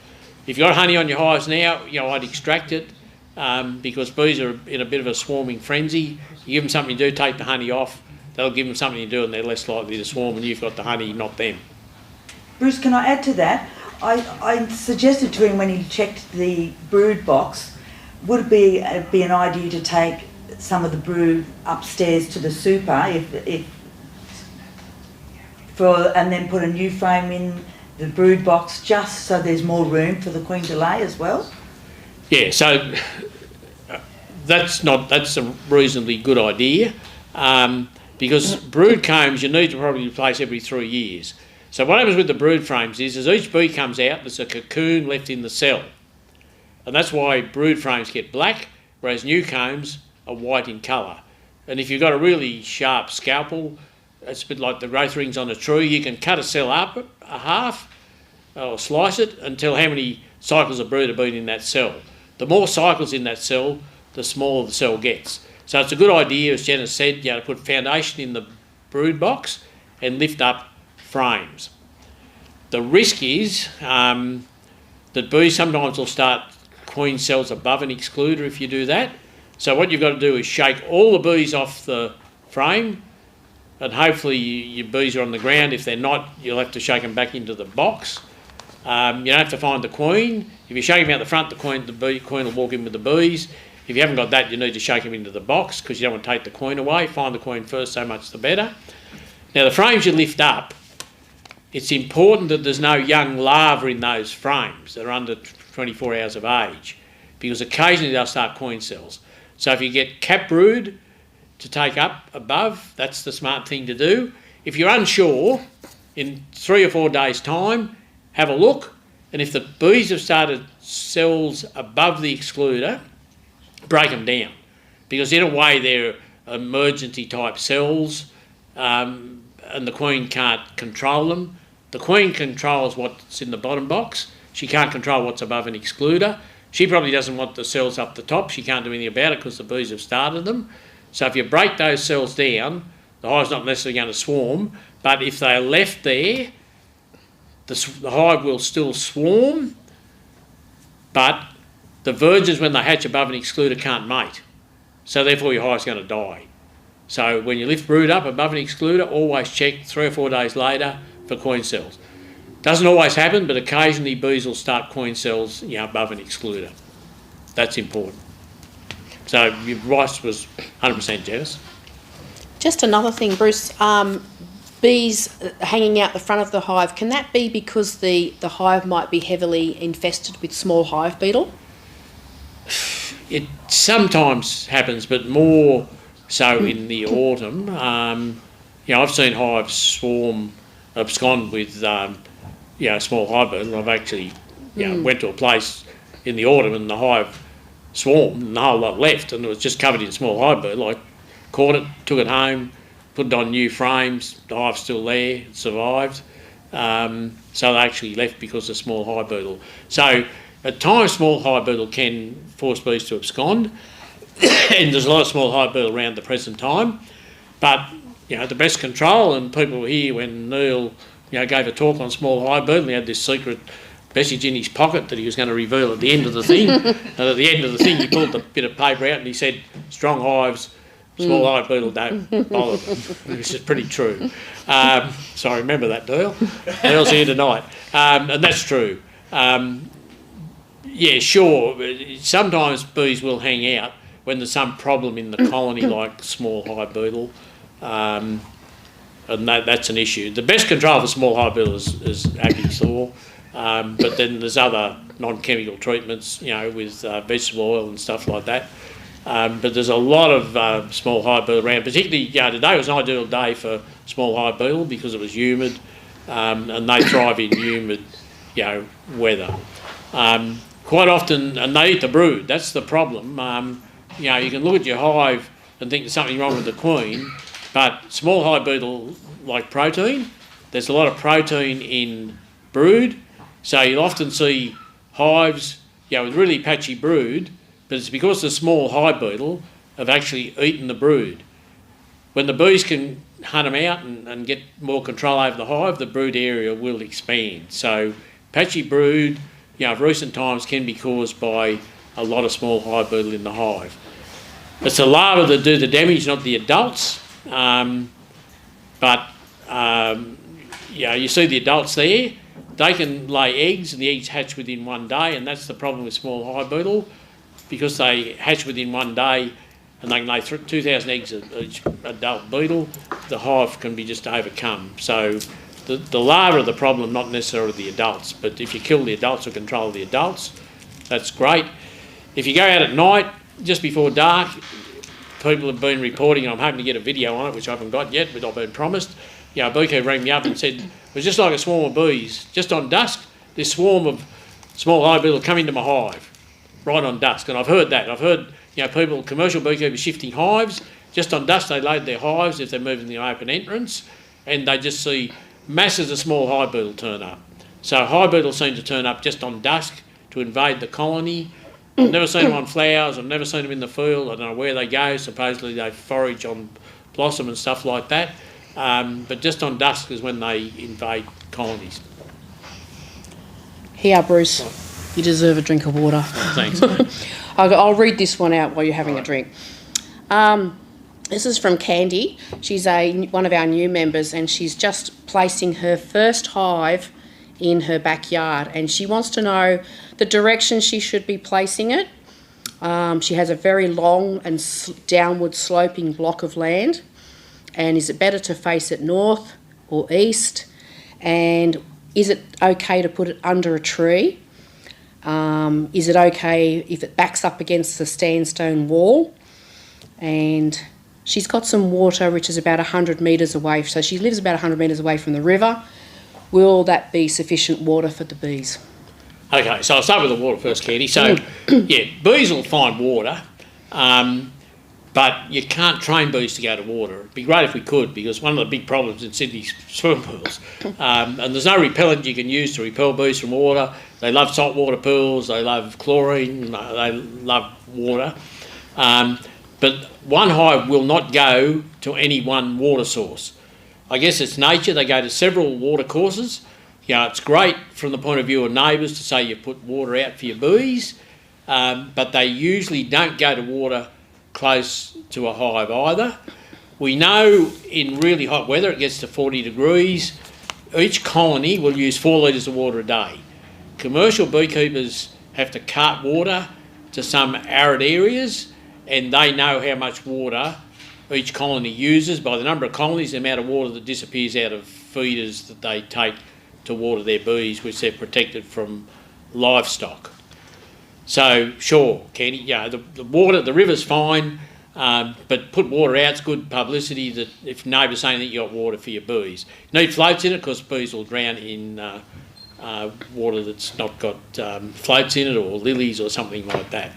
If you've got honey on your hives now, I'd extract it because bees are in a bit of a swarming frenzy. You give them something to do, take the honey off, that'll give them something to do and they're less likely to swarm, and you've got the honey, not them. Bruce, can I add to that? I suggested to him when he checked the brood box, would it be an idea to take some of the brood upstairs to the super and then put a new frame in the brood box just so there's more room for the queen to lay as well? Yeah, so that's a reasonably good idea, because brood combs you need to probably replace every 3 years. So what happens with the brood frames is as each bee comes out, there's a cocoon left in the cell. And that's why brood frames get black, whereas new combs are white in colour. And if you've got a really sharp scalpel, it's a bit like the growth rings on a tree, you can cut a cell up a half or slice it and tell how many cycles of brood have been in that cell. The more cycles in that cell, the smaller the cell gets. So it's a good idea, as Jenna said, to put foundation in the brood box and lift up frames. The risk is that bees sometimes will start queen cells above an excluder if you do that. So what you've got to do is shake all the bees off the frame, and hopefully your bees are on the ground. If they're not, you'll have to shake them back into the box. You don't have to find the queen. If you shake them out the front, the queen will walk in with the bees. If you haven't got that, you need to shake them into the box because you don't want to take the queen away. Find the queen first, so much the better. Now the frames you lift up, it's important that there's no young larvae in those frames that are under 24 hours of age, because occasionally they'll start queen cells. So if you get cap brood to take up above, that's the smart thing to do. If you're unsure, in 3 or 4 days' time, have a look, and if the bees have started cells above the excluder, break them down, because in a way they're emergency type cells, and the queen can't control them. The queen controls what's in the bottom box. She can't control what's above an excluder. She probably doesn't want the cells up the top. She can't do anything about it because the bees have started them. So if you break those cells down, the hive's not necessarily going to swarm, but if they're left there, the hive will still swarm, but the virgins, when they hatch above an excluder, can't mate. So therefore your hive's going to die. So when you lift brood up above an excluder, always check 3 or 4 days later for queen cells. Doesn't always happen, but occasionally bees will start queen cells above an excluder. That's important. So your advice was 100%, Janice. Just another thing, Bruce, bees hanging out the front of the hive, can that be because the hive might be heavily infested with small hive beetle? It sometimes happens, but more so in the autumn. I've seen hives abscond with small hive beetle. I've actually went to a place in the autumn and the hive swarmed and the whole lot left and it was just covered in small hive beetle. I caught it, took it home, put it on new frames. The hive's still there, it survived. So they actually left because of small hive beetle. So at times small hive beetle can force bees to abscond and there's a lot of small hive beetle around the present time. But the best control, and people were here when Neil gave a talk on small hive beetle, and he had this secret message in his pocket that he was going to reveal at the end of the thing. And at the end of the thing, he pulled a bit of paper out and he said, "Strong hives, small hive beetle don't bother them," which is pretty true. So I remember that, Neil. Neil's here tonight. And that's true. Sure, sometimes bees will hang out when there's some problem in the colony, like small hive beetle. And that's an issue. The best control for small hive beetle is Apixor, but then there's other non-chemical treatments, with vegetable oil and stuff like that. But there's a lot of small hive beetle around, particularly today was an ideal day for small hive beetle because it was humid, and they thrive in humid weather. Quite often, and they eat the brood, that's the problem. You can look at your hive and think there's something wrong with the queen, but small hive beetle like protein. There's a lot of protein in brood, so you'll often see hives with really patchy brood, but it's because the small hive beetle have actually eaten the brood. When the bees can hunt them out and get more control over the hive, the brood area will expand. So patchy brood, of recent times can be caused by a lot of small hive beetle in the hive. It's the larvae that do the damage, not the adults. You see the adults there. they can lay eggs and the eggs hatch within 1 day, and that's the problem with small hive beetle. Because they hatch within 1 day and they can lay 2,000 eggs at each adult beetle, the hive can be just overcome. So the larvae are the problem, not necessarily the adults, but if you kill the adults or control the adults, that's great. If you go out at night, just before dark, people have been reporting, and I'm hoping to get a video on it, which I haven't got yet, but I've been promised. You know, a beekeeper rang me up and said, it was just like a swarm of bees. Just on dusk, this swarm of small hive beetle come into my hive, right on dusk. And I've heard that. I've heard, you know, people, commercial beekeepers shifting hives. Just on dusk, they load their hives if they're moving the open entrance, and they just see masses of small hive beetle turn up. So hive beetle seem to turn up just on dusk to invade the colony. I've never seen them on flowers. I've never seen them in the field. I don't know where they go. Supposedly they forage on blossom and stuff like that. But just on dusk is when they invade colonies. Here, Bruce, you deserve a drink of water. Thanks, mate. I'll read this one out while you're having a drink. This is from Candy. She's one of our new members, and she's just placing her first hive in her backyard, and she wants to know the direction she should be placing it. She has a very long and downward sloping block of land, and is it better to face it north or east, and is it okay to put it under a tree? Is it okay if it backs up against the sandstone wall? And she's got some water which is about 100 metres away, so she lives about 100 metres away from the river. Will that be sufficient water for the bees? Okay, so I'll start with the water first, Candy. So, yeah, bees will find water, but you can't train bees to go to water. It'd be great if we could, because one of the big problems in Sydney's swimming pools, and there's no repellent you can use to repel bees from water. They love saltwater pools, they love chlorine, they love water. But one hive will not go to any one water source. I guess it's nature, they go to several water courses. You know, it's great from the point of view of neighbours to say you put water out for your bees, but they usually don't go to water close to a hive either. We know in really hot weather, it gets to 40 degrees, each colony will use 4 litres of water a day. Commercial beekeepers have to cart water to some arid areas, and they know how much water each colony uses by the number of colonies, the amount of water that disappears out of feeders that they take to water their bees, which they're protected from livestock. So, sure, Kenny, yeah, the water, the river's fine, but put water out, it's good publicity that if neighbours saying that you've got water for your bees. You need floats in it, because bees will drown in water that's not got floats in it, or lilies or something like that.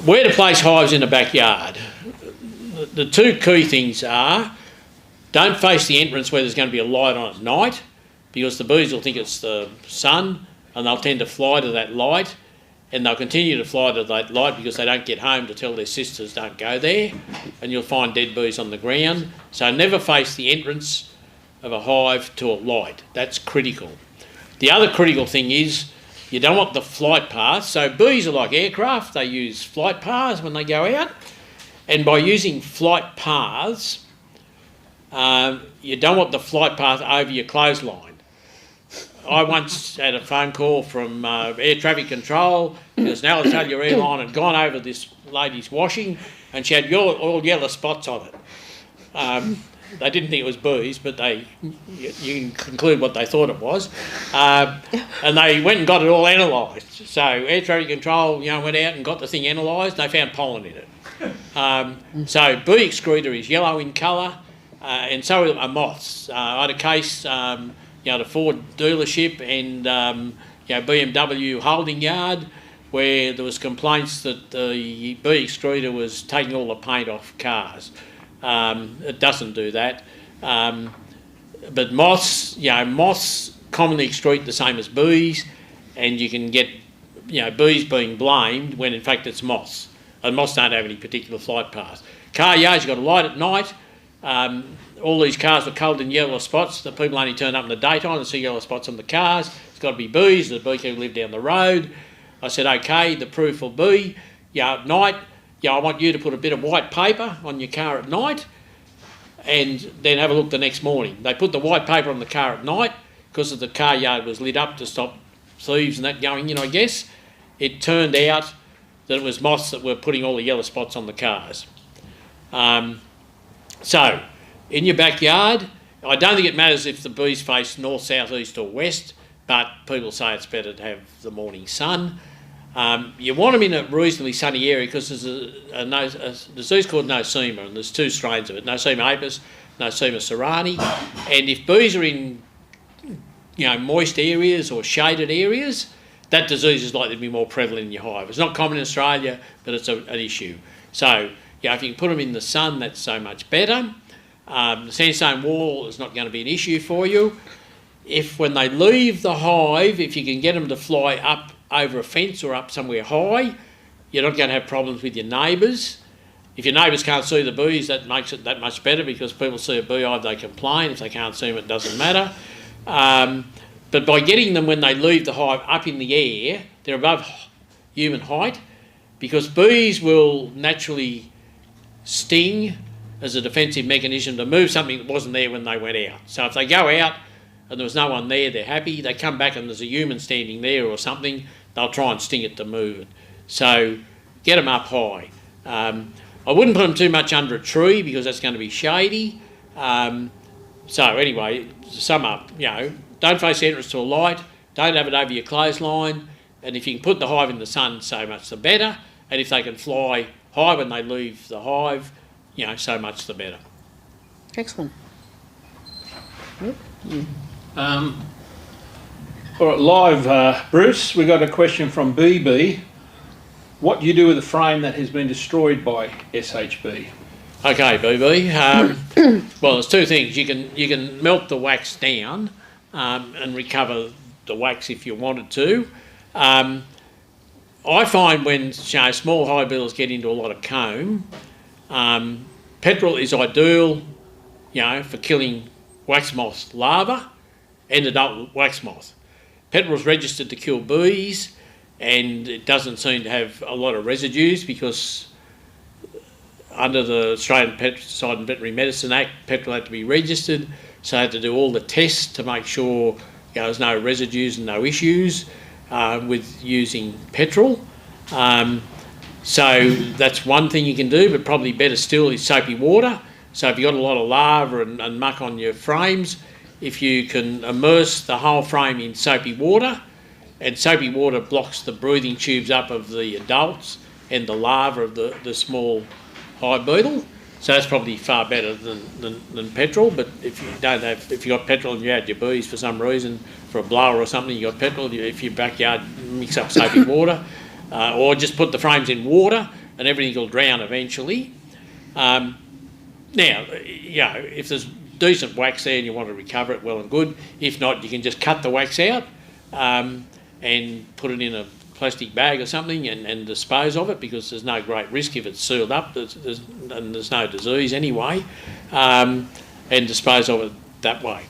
Where to place hives in the backyard? The two key things are, don't face the entrance where there's going to be a light on at night, because the bees will think it's the sun and they'll tend to fly to that light, and they'll continue to fly to that light because they don't get home to tell their sisters don't go there, and you'll find dead bees on the ground. So never face the entrance of a hive to a light. That's critical. The other critical thing is you don't want the flight path. So bees are like aircraft. They use flight paths when they go out, and by using flight paths, you don't want the flight path over your clothesline. I once had a phone call from air traffic control because an Alitalia airline had gone over this lady's washing and she had all yellow spots on it. They didn't think it was bees, but you can conclude what they thought it was. And they went and got it all analysed. So air traffic control, went out and got the thing analysed. They found pollen in it. So bee excreta is yellow in colour, and so are moths. I had a case. The Ford dealership and BMW holding yard, where there was complaints that the bee excreta was taking all the paint off cars. It doesn't do that. But moths commonly excrete the same as bees, and you can get bees being blamed when in fact it's moths. And moths don't have any particular flight path. Car yards, you've got to light at night. All these cars were coloured in yellow spots. The people only turn up in the daytime and see yellow spots on the cars. It's got to be bees. The beekeeper lived down the road. I said, okay, the proof will be, at night, I want you to put a bit of white paper on your car at night and then have a look the next morning. They put the white paper on the car at night. because the car yard was lit up to stop thieves and that going in, I guess, it turned out that it was moths that were putting all the yellow spots on the cars. So, in your backyard, I don't think it matters if the bees face north, south, east or west, but people say it's better to have the morning sun. You want them in a reasonably sunny area because there's a disease called nosema, and there's 2 strains of it, nosema apis, nosema cerani, and if bees are in moist areas or shaded areas, that disease is likely to be more prevalent in your hive. It's not common in Australia, but it's an issue. So, if you can put them in the sun, that's so much better. The sandstone wall is not going to be an issue for you. If when they leave the hive, if you can get them to fly up over a fence or up somewhere high, you're not going to have problems with your neighbours. If your neighbours can't see the bees, that makes it that much better because people see a beehive, they complain. If they can't see them, it doesn't matter. But by getting them when they leave the hive up in the air, they're above human height, because bees will naturally sting as a defensive mechanism to move something that wasn't there when they went out. So if they go out and there was no one there, they're happy. They come back and there's a human standing there or something, they'll try and sting it to move it. So get them up high. I wouldn't put them too much under a tree because that's going to be shady. So anyway, to sum up, don't face the entrance to a light, don't have it over your clothesline, and if you can put the hive in the sun, so much the better. And if they can fly high when they leave the hive, so much the better. Excellent. All right, live, Bruce, we got a question from BB. What do you do with a frame that has been destroyed by SHB? Okay, BB. Well, there's 2 things. You can melt the wax down and recover the wax if you wanted to. I find when small hive beetles get into a lot of comb, petrol is ideal, for killing wax moth larvae and adult wax moth. Petrol is registered to kill bees, and it doesn't seem to have a lot of residues because under the Australian Pesticide and Veterinary Medicine Act, petrol had to be registered, so they had to do all the tests to make sure there's no residues and no issues with using petrol. So that's one thing you can do, but probably better still is soapy water. So if you've got a lot of larvae and muck on your frames, if you can immerse the whole frame in soapy water, and soapy water blocks the breathing tubes up of the adults and the larvae of the small hive beetle. So that's probably far better than petrol. But if you've got petrol and you had your bees for some reason, for a blower or something, you got petrol, if your backyard, mix up soapy water, or just put the frames in water and everything will drown eventually. Now, if there's decent wax there and you want to recover it, well and good. If not, you can just cut the wax out and put it in a plastic bag or something and dispose of it, because there's no great risk if it's sealed up and there's no disease anyway, and dispose of it that way.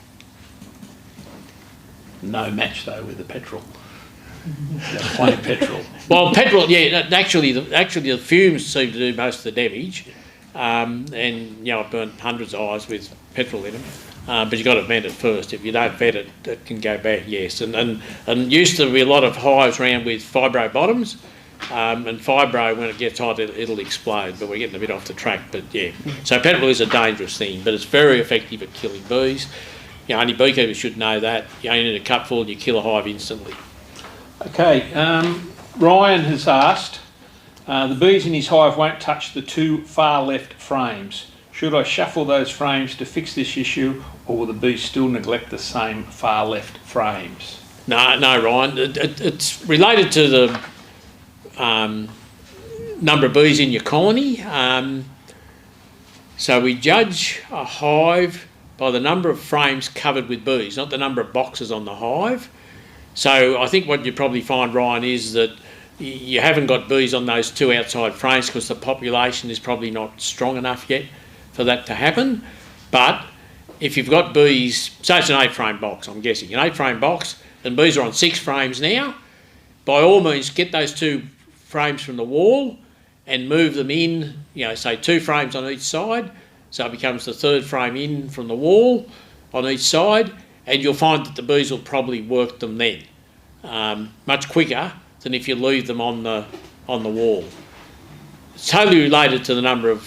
No match though with the petrol. Plain petrol. Well, petrol, actually the fumes seem to do most of the damage, and I've burnt hundreds of hives with petrol in them. But you've got to vent it first. If you don't vent it, it can go bad, yes. And used to be a lot of hives around with fibro bottoms, and fibro, when it gets hot, it'll explode. But we're getting a bit off the track, but yeah. So petrol is a dangerous thing, but it's very effective at killing bees. Only beekeepers should know that. You only need a cupful and you kill a hive instantly. Okay, Ryan has asked, the bees in his hive won't touch the 2 far left frames. Should I shuffle those frames to fix this issue, or will the bees still neglect the same far left frames? No, Ryan. It's related to the number of bees in your colony. So we judge a hive by the number of frames covered with bees, not the number of boxes on the hive. So I think what you probably find, Ryan, is that you haven't got bees on those 2 outside frames because the population is probably not strong enough yet for that to happen. But if you've got bees, say it's an 8-frame box, I'm guessing, an 8-frame box, and bees are on 6 frames now, by all means get those 2 frames from the wall and move them in, say 2 frames on each side, so it becomes the 3rd frame in from the wall on each side, and you'll find that the bees will probably work them then, much quicker than if you leave them on the wall. It's totally related to the number of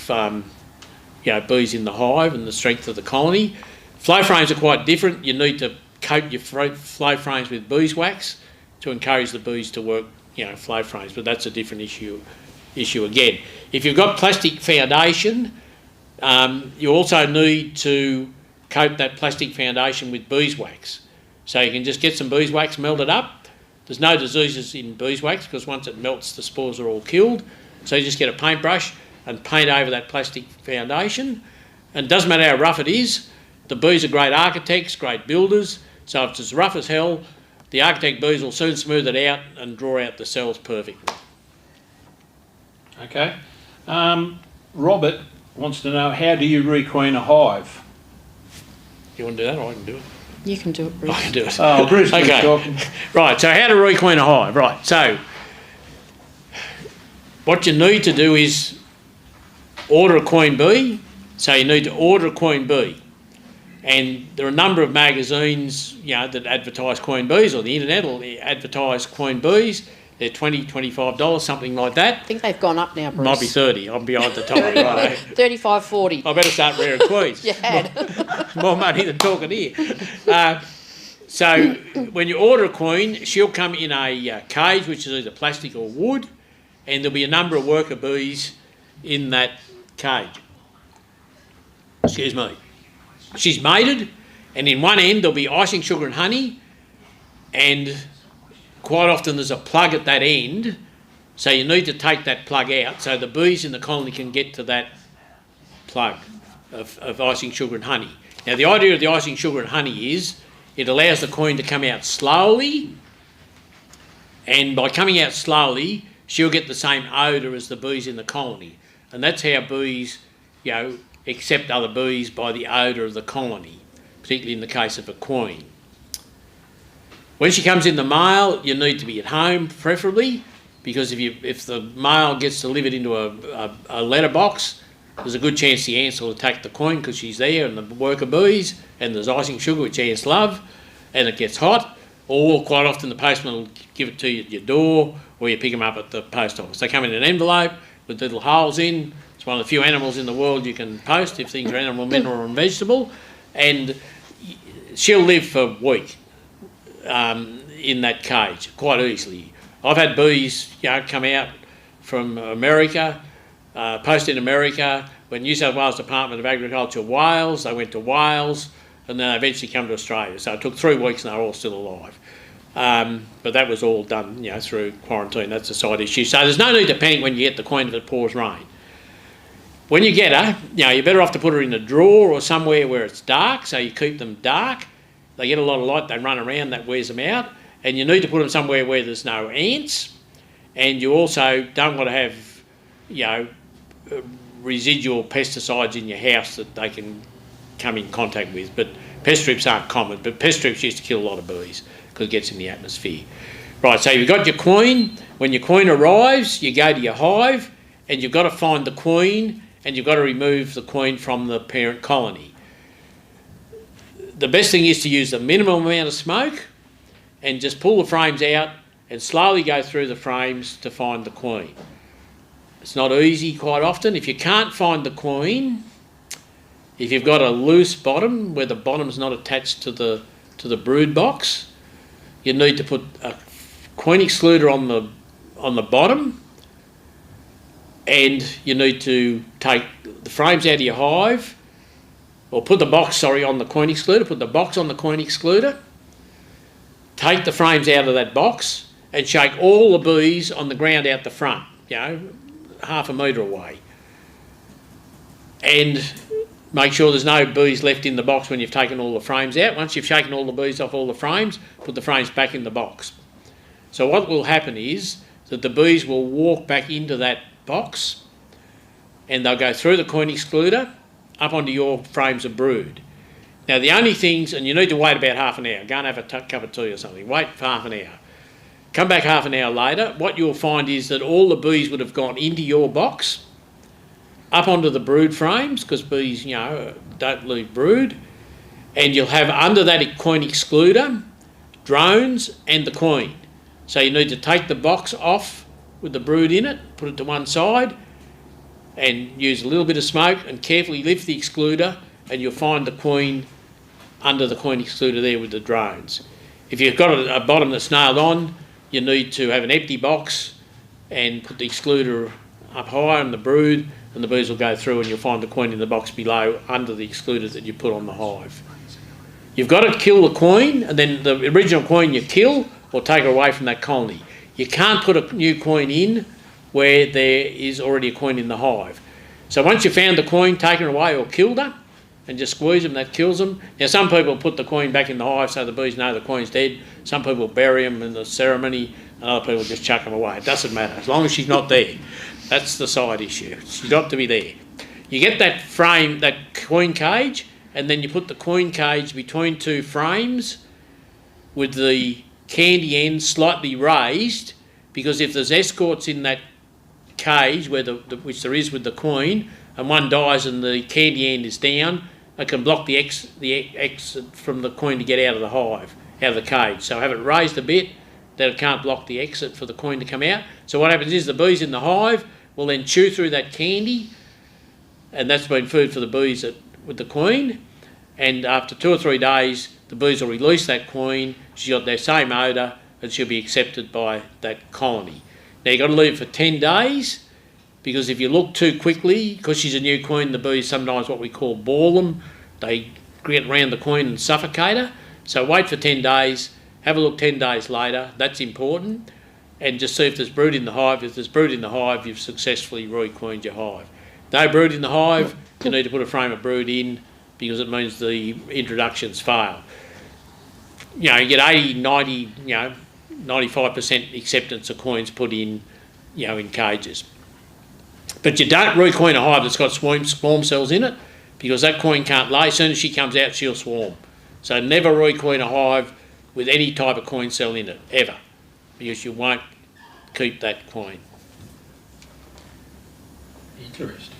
bees in the hive and the strength of the colony. Flow frames are quite different. You need to coat your flow frames with beeswax to encourage the bees to work, flow frames, but that's a different issue again. If you've got plastic foundation, you also need to coat that plastic foundation with beeswax. So you can just get some beeswax, melt it up. There's no diseases in beeswax because once it melts, the spores are all killed. So you just get a paintbrush and paint over that plastic foundation. And it doesn't matter how rough it is, the bees are great architects, great builders. So if it's rough as hell, the architect bees will soon smooth it out and draw out the cells perfectly. Okay. Robert wants to know, how do you requeen a hive? You want to do that, or I can do it? You can do it, Bruce. I can do it. Oh, Bruce was Okay. talking. Right, so how to requeen a hive. Right, so what you need to do is order a queen bee. So you need to order a queen bee. And there are a number of magazines, that advertise queen bees, or the internet will advertise queen bees. They're $20, $25, something like that. I think they've gone up now, Bruce. Might be 30. I'm behind the time. Right, 35, 40. I better start rearing queens. You had. More money than talking here. So when you order a queen, she'll come in a cage, which is either plastic or wood, and there'll be a number of worker bees in that cage. Excuse me. She's mated, and in one end there'll be icing sugar and honey, and quite often there's a plug at that end, so you need to take that plug out so the bees in the colony can get to that plug of icing sugar and honey. Now the idea of the icing sugar and honey is it allows the queen to come out slowly, and by coming out slowly she'll get the same odour as the bees in the colony, and that's how bees accept other bees, by the odour of the colony, particularly in the case of a queen. When she comes in the male, you need to be at home, preferably, because if the male gets delivered into a letterbox, there's a good chance the ants will attack the queen because she's there, and the worker bees, and there's icing sugar, which ants love, and it gets hot, or quite often the postman will give it to you at your door, or you pick them up at the post office. They come in an envelope with little holes in. It's one of the few animals in the world you can post if things are animal, mineral and vegetable, and she'll live for a week in that cage quite easily. I've had bees come out from America, post in America, when New South Wales Department of Agriculture Wales, they went to Wales, and then they eventually come to Australia. So it took 3 weeks and they were all still alive. But that was all done through quarantine. That's a side issue. So there's no need to panic when you get the queen if it pours rain. When you get her, you're better off to put her in a drawer or somewhere where it's dark, so you keep them dark. They get a lot of light, they run around, that wears them out. And you need to put them somewhere where there's no ants, and you also don't want to have, residual pesticides in your house that they can come in contact with. But pest strips aren't common, but pest strips used to kill a lot of bees because it gets in the atmosphere. Right, so you've got your queen. When your queen arrives, you go to your hive, and you've got to find the queen, and you've got to remove the queen from the parent colony. The best thing is to use the minimum amount of smoke and just pull the frames out and slowly go through the frames to find the queen. It's not easy quite often. If you can't find the queen, if you've got a loose bottom where the bottom's not attached to the brood box, you need to put a queen excluder on the bottom, and you need to take the frames out of your hive, or put the box, on the queen excluder, put the box on the queen excluder, take the frames out of that box and shake all the bees on the ground out the front, half a metre away. And make sure there's no bees left in the box when you've taken all the frames out. Once you've shaken all the bees off all the frames, put the frames back in the box. So what will happen is that the bees will walk back into that box, and they'll go through the queen excluder up onto your frames of brood. Now the only things, and you need to wait about half an hour, go and have a cup of tea or something, wait for half an hour. Come back half an hour later, what you'll find is that all the bees would have gone into your box, up onto the brood frames, because bees, don't leave brood, and you'll have under that queen excluder drones and the queen. So you need to take the box off with the brood in it, put it to one side, and use a little bit of smoke and carefully lift the excluder, and you'll find the queen under the queen excluder there with the drones. If you've got a bottom that's nailed on, you need to have an empty box and put the excluder up higher and the brood, and the bees will go through and you'll find the queen in the box below under the excluder that you put on the hive. You've got to kill the queen, and then the original queen you kill or take her away from that colony. You can't put a new queen in where there is already a queen in the hive. So once you've found the queen, taken her away or killed her, and just squeeze them, that kills them. Now some people put the queen back in the hive so the bees know the queen's dead. Some people bury them in the ceremony, and other people just chuck them away. It doesn't matter, as long as she's not there. That's the side issue. She's got to be there. You get that frame, that queen cage, and then you put the queen cage between two frames with the candy end slightly raised, because if there's escorts in that cage, where which there is with the queen, and one dies and the candy end is down, it can block the exit from the queen to get out of the hive, out of the cage. So have it raised a bit that it can't block the exit for the queen to come out. So what happens is the bees in the hive will then chew through that candy, and that's been food for the bees with the queen, and after 2 or 3 days the bees will release that queen. She's got their same odour and she'll be accepted by that colony. Now you've got to leave it for 10 days, because if you look too quickly, because she's a new queen, the bees sometimes what we call ball them. They get around the queen and suffocate her. So wait for 10 days, have a look 10 days later, that's important, and just see if there's brood in the hive. If there's brood in the hive, you've successfully re-queened your hive. No brood in the hive, you need to put a frame of brood in, because it means the introductions fail. You know, you get 80, 90, 95% acceptance of queens put in, in cages. But you don't re-queen a hive that's got swarm cells in it, because that queen can't lay. As soon as she comes out, she'll swarm. So never re-queen a hive with any type of queen cell in it, ever, because you won't keep that queen. Interesting.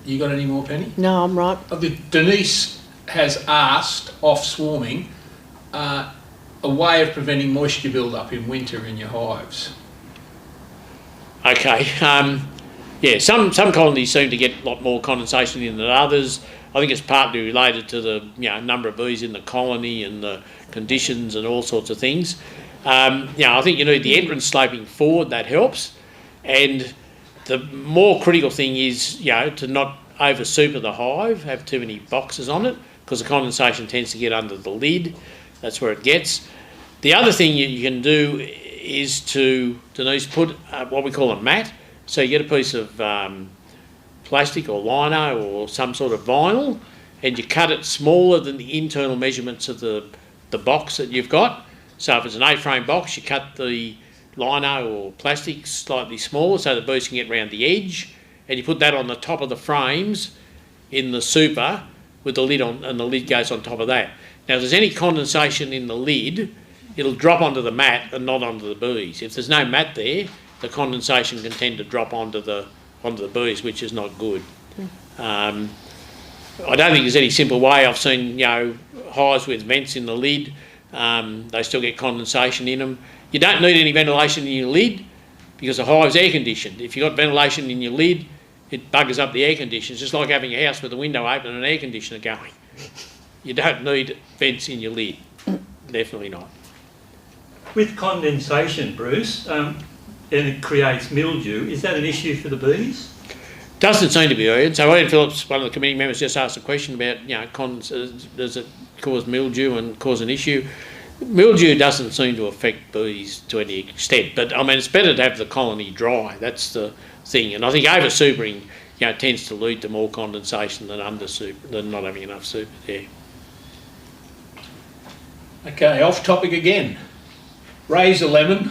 You got any more, Penny? No, I'm right. Denise has asked, off swarming, a way of preventing moisture build-up in winter in your hives. Okay, some colonies seem to get a lot more condensation in than others. I think it's partly related to the number of bees in the colony and the conditions and all sorts of things. I think you need the entrance sloping forward, that helps. And the more critical thing is, to not over super the hive, have too many boxes on it, because the condensation tends to get under the lid. That's where it gets. The other thing you can do is to, Denise, put what we call a mat. So you get a piece of plastic or lino or some sort of vinyl, and you cut it smaller than the internal measurements of the box that you've got. So if it's an 8-frame box, you cut the lino or plastic slightly smaller so the bees can get around the edge, and you put that on the top of the frames in the super with the lid on, and the lid goes on top of that. Now if there's any condensation in the lid, it'll drop onto the mat and not onto the bees. If there's no mat there, the condensation can tend to drop onto the bees, which is not good. I don't think there's any simple way. I've seen hives with vents in the lid, they still get condensation in them. You don't need any ventilation in your lid, because the hive's air conditioned. If you've got ventilation in your lid, it buggers up the air conditioners. It's just like having a house with a window open and an air conditioner going. You don't need vents in your lid, definitely not. With condensation, Bruce, and it creates mildew, is that an issue for the bees? Doesn't seem to be urgent. So Ian Phillips, one of the committee members, just asked a question about, does it cause mildew and cause an issue? Mildew doesn't seem to affect bees to any extent, but I mean it's better to have the colony dry. That's the thing, and I think over supering, tends to lead to more condensation than under super, than not having enough super there. Okay, off topic again. Razor Lemon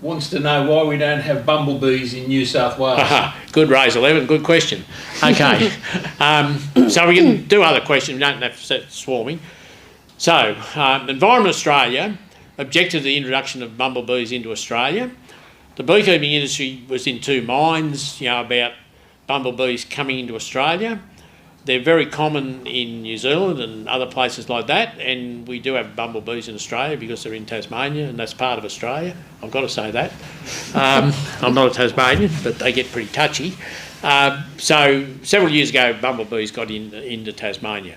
wants to know why we don't have bumblebees in New South Wales. Good, Razor Lemon, good question. Okay, so we can do other questions, we don't have to set swarming. So, Environment Australia objected to the introduction of bumblebees into Australia. The beekeeping industry was in two minds, about bumblebees coming into Australia. they're very common in New Zealand and other places like that, and we do have bumblebees in Australia because they're in Tasmania, and that's part of Australia. I've got to say that. I'm not a Tasmanian, but they get pretty touchy. So several years ago, bumblebees got into Tasmania.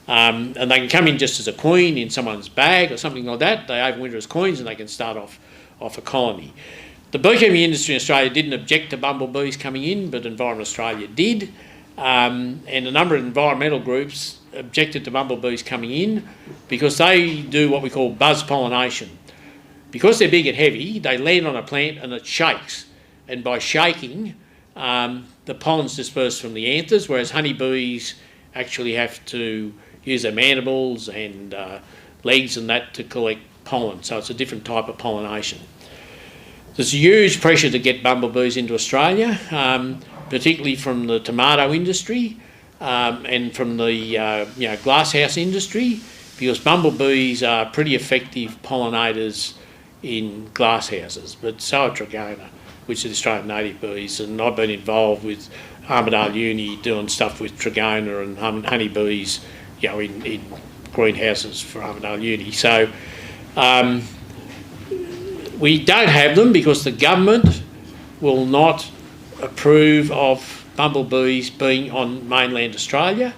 And they can come in just as a queen in someone's bag or something like that. They overwinter as queens and they can start off a colony. The beekeeping industry in Australia didn't object to bumblebees coming in, but Environment Australia did. And a number of environmental groups objected to bumblebees coming in because they do what we call buzz pollination. Because they're big and heavy, they land on a plant and it shakes. And by shaking, the pollen's dispersed from the anthers, whereas honeybees actually have to use their mandibles and legs and that to collect pollen. So it's a different type of pollination. There's huge pressure to get bumblebees into Australia, particularly from the tomato industry and from the glasshouse industry, because bumblebees are pretty effective pollinators in glasshouses, but so are Trigona, which are the Australian native bees, and I've been involved with Armidale Uni doing stuff with Trigona and honeybees, in greenhouses for Armidale Uni. So we don't have them because the government will not approve of bumblebees being on mainland Australia.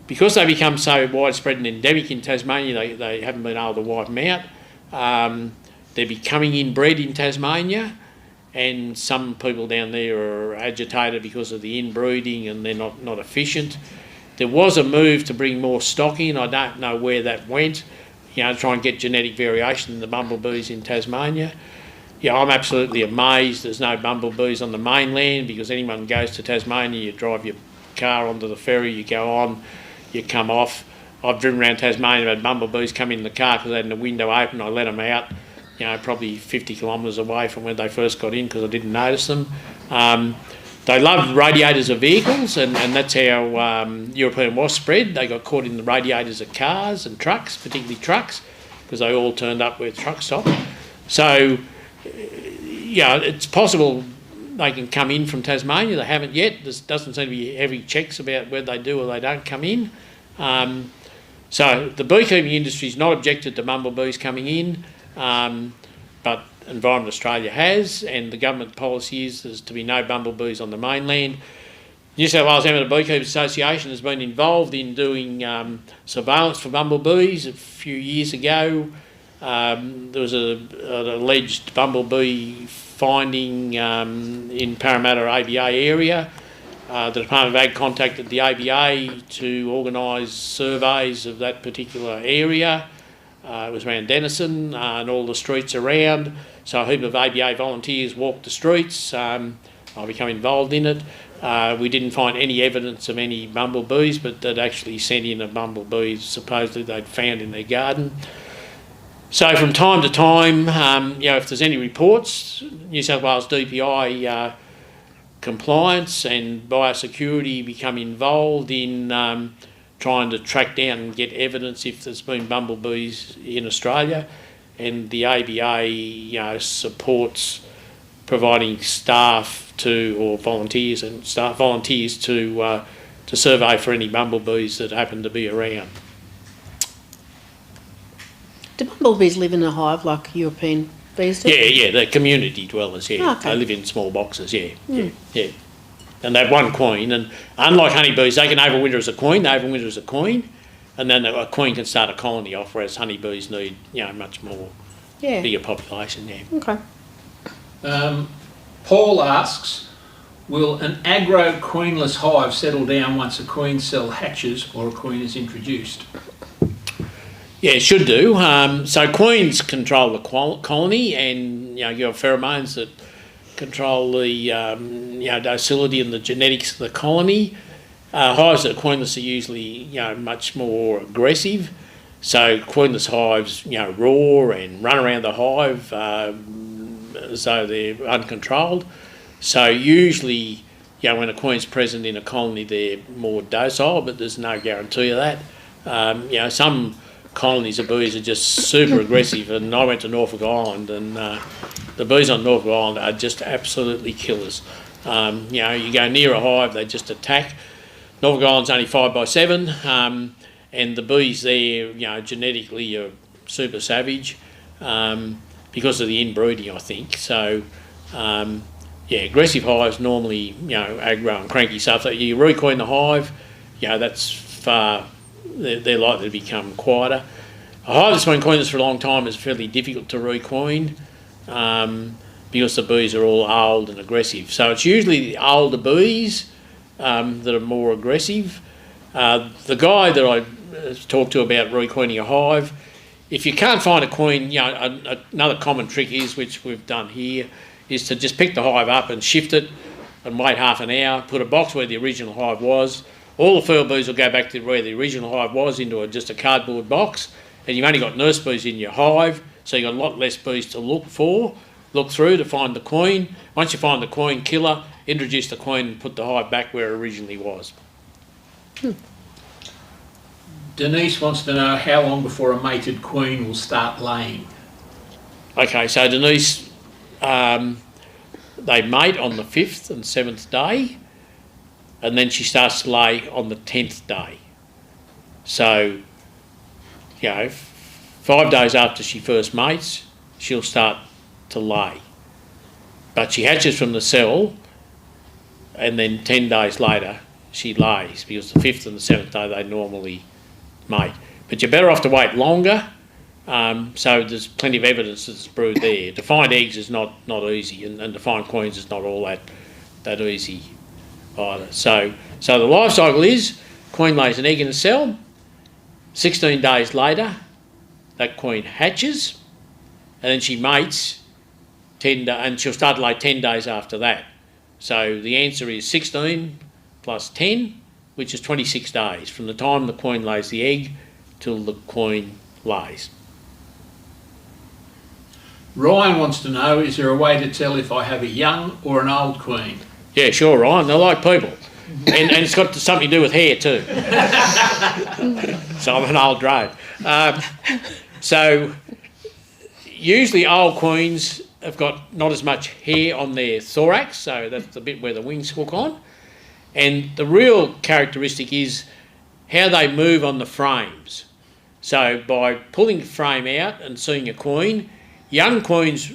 Because they become so widespread and endemic in Tasmania, they haven't been able to wipe them out. They're becoming inbred in Tasmania, and some people down there are agitated because of the inbreeding and they're not efficient. There was a move to bring more stock in. I don't know where that went, to try and get genetic variation in the bumblebees in Tasmania. I'm absolutely amazed there's no bumblebees on the mainland, because anyone goes to Tasmania, you drive your car onto the ferry, you go on, you come off. I've driven around Tasmania, had bumblebees come in the car because they had the window open, I let them out, probably 50 kilometres away from where they first got in because I didn't notice them. They love radiators of vehicles, and that's how European wasp spread. They got caught in the radiators of cars and trucks, particularly trucks, because they all turned up where trucks stopped. So, it's possible they can come in from Tasmania. They haven't yet. There doesn't seem to be heavy checks about whether they do or they don't come in. So the beekeeping industry is not objected to bumblebees coming in, but Environment Australia has, and the government policy is there's to be no bumblebees on the mainland. New South Wales Amateur Beekeepers Association has been involved in doing surveillance for bumblebees. A few years ago, there was an alleged bumblebee finding in Parramatta ABA area. The Department of Ag contacted the ABA to organise surveys of that particular area. It was around Denison and all the streets around. So a heap of ABA volunteers walked the streets. I became involved in it. We didn't find any evidence of any bumblebees, but they'd actually sent in a bumblebee supposedly they'd found in their garden. So from time to time, if there's any reports, New South Wales DPI compliance and biosecurity become involved in trying to track down and get evidence if there's been bumblebees in Australia, and the ABA supports providing staff or volunteers to survey for any bumblebees that happen to be around. Do bumblebees live in a hive like European bees do? Yeah, they're community dwellers, Okay. They live in small boxes, yeah. And they have one queen, and unlike honeybees, they can overwinter as a queen, and then a queen can start a colony off, whereas honeybees need, much more bigger population, Okay. Paul asks, will an aggro queenless hive settle down once a queen cell hatches or a queen is introduced? Yeah, it should do. So queens control the colony, and you have pheromones that control the docility and the genetics of the colony. Hives that are queenless are usually much more aggressive. So queenless hives roar and run around the hive as though they're uncontrolled. So usually when a queen's present in a colony, they're more docile, but there's no guarantee of that. Some colonies of bees are just super aggressive, and I went to Norfolk Island, and the bees on Norfolk Island are just absolutely killers. You go near a hive, they just attack. Norfolk Island's only 5x7, and the bees there, genetically are super savage because of the inbreeding, I think. So, aggressive hives normally, aggro and cranky stuff. So you recoin the hive, that's far, they're likely to become quieter. A hive that's been queenless for a long time is fairly difficult to recoin because the bees are all old and aggressive. So it's usually the older bees that are more aggressive. The guy that I talked to about recoining a hive, if you can't find a queen, another common trick is, which we've done here, is to just pick the hive up and shift it and wait half an hour, put a box where the original hive was. All the feral bees will go back to where the original hive was, into just a cardboard box, and you've only got nurse bees in your hive, so you've got a lot less bees to look through to find the queen. Once you find the queen, kill her, introduce the queen and put the hive back where it originally was. Denise wants to know how long before a mated queen will start laying. Okay, so Denise, they mate on the 5th and 7th day, and then she starts to lay on the 10th day. So, 5 days after she first mates, she'll start to lay. But she hatches from the cell, and then 10 days later she lays, because the 5th and the 7th day they normally mate. But you're better off to wait longer, so there's plenty of evidence that it's brewed there. To find eggs is not easy, and to find queens is not all that easy either. So the life cycle is, queen lays an egg in a cell, 16 days later that queen hatches, and then she mates and she'll start to lay 10 days after that. So the answer is 16 plus 10, which is 26 days from the time the queen lays the egg till the queen lays. Ryan wants to know, is there a way to tell if I have a young or an old queen? Yeah, sure, Ryan. They're like people. And it's got something to do with hair too. So I'm an old drone. So usually old queens have got not as much hair on their thorax, so that's the bit where the wings hook on. And the real characteristic is how they move on the frames. So by pulling the frame out and seeing a queen, young queens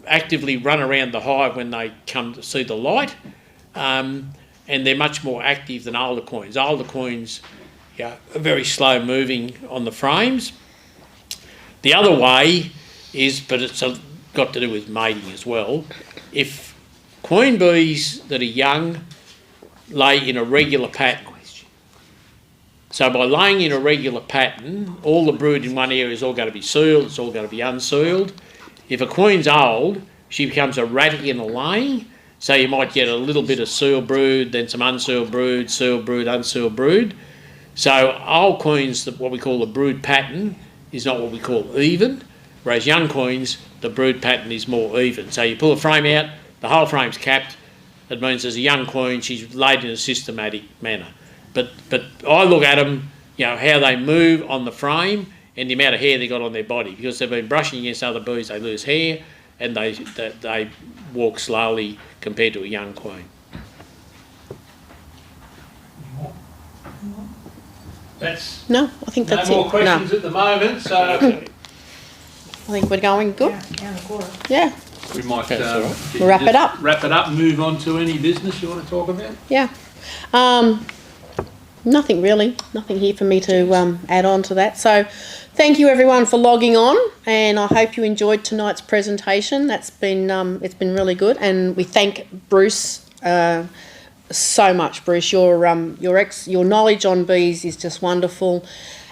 actively run around the hive when they come to see the light, and they're much more active than older queens. Older queens are very slow moving on the frames. The other way is, but it's got to do with mating as well, if queen bees that are young lay in a regular pattern. So by laying in a regular pattern, all the brood in one area is all going to be sealed, it's all going to be unsealed. If a queen's old, she becomes erratic in the laying, so you might get a little bit of sealed brood, then some unsealed brood, sealed brood, unsealed brood. So old queens, what we call the brood pattern, is not what we call even, whereas young queens, the brood pattern is more even. So you pull a frame out, the whole frame's capped, it means as a young queen, she's laid in a systematic manner. But I look at them, how they move on the frame and the amount of hair they got on their body. Because they've been brushing against other bees, they lose hair and they walk slowly compared to a young queen. No, I think that's no more it. questions at the moment, so I think we're going good. Down the quarter. Yeah, we might We'll wrap it up. Wrap it up and move on to any business you want to talk about. yeah. Nothing really. Nothing here for me to add on to that. So thank you everyone for logging on, and I hope you enjoyed tonight's presentation. That's been it's been really good, and we thank Bruce so much. Bruce, your knowledge on bees is just wonderful,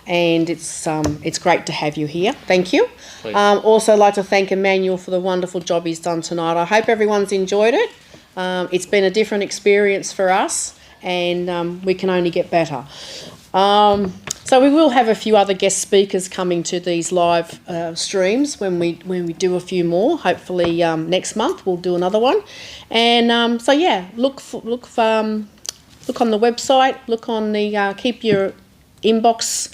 and it's great to have you here. Thank you. Also like to thank Emmanuel for the wonderful job he's done tonight. I hope everyone's enjoyed it. It's been a different experience for us, and we can only get better. So we will have a few other guest speakers coming to these live streams when we do a few more. Hopefully next month we'll do another one. And so yeah, look on the website. Look on the keep your inbox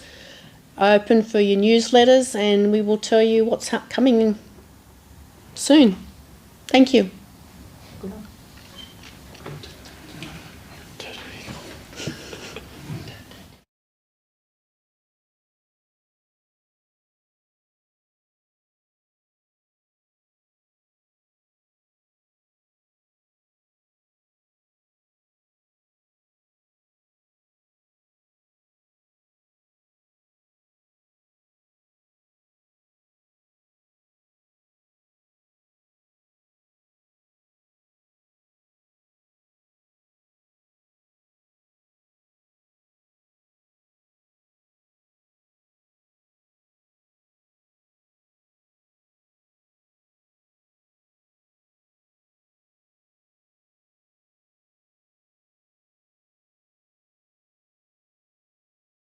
open for your newsletters, and we will tell you what's coming soon. Thank you.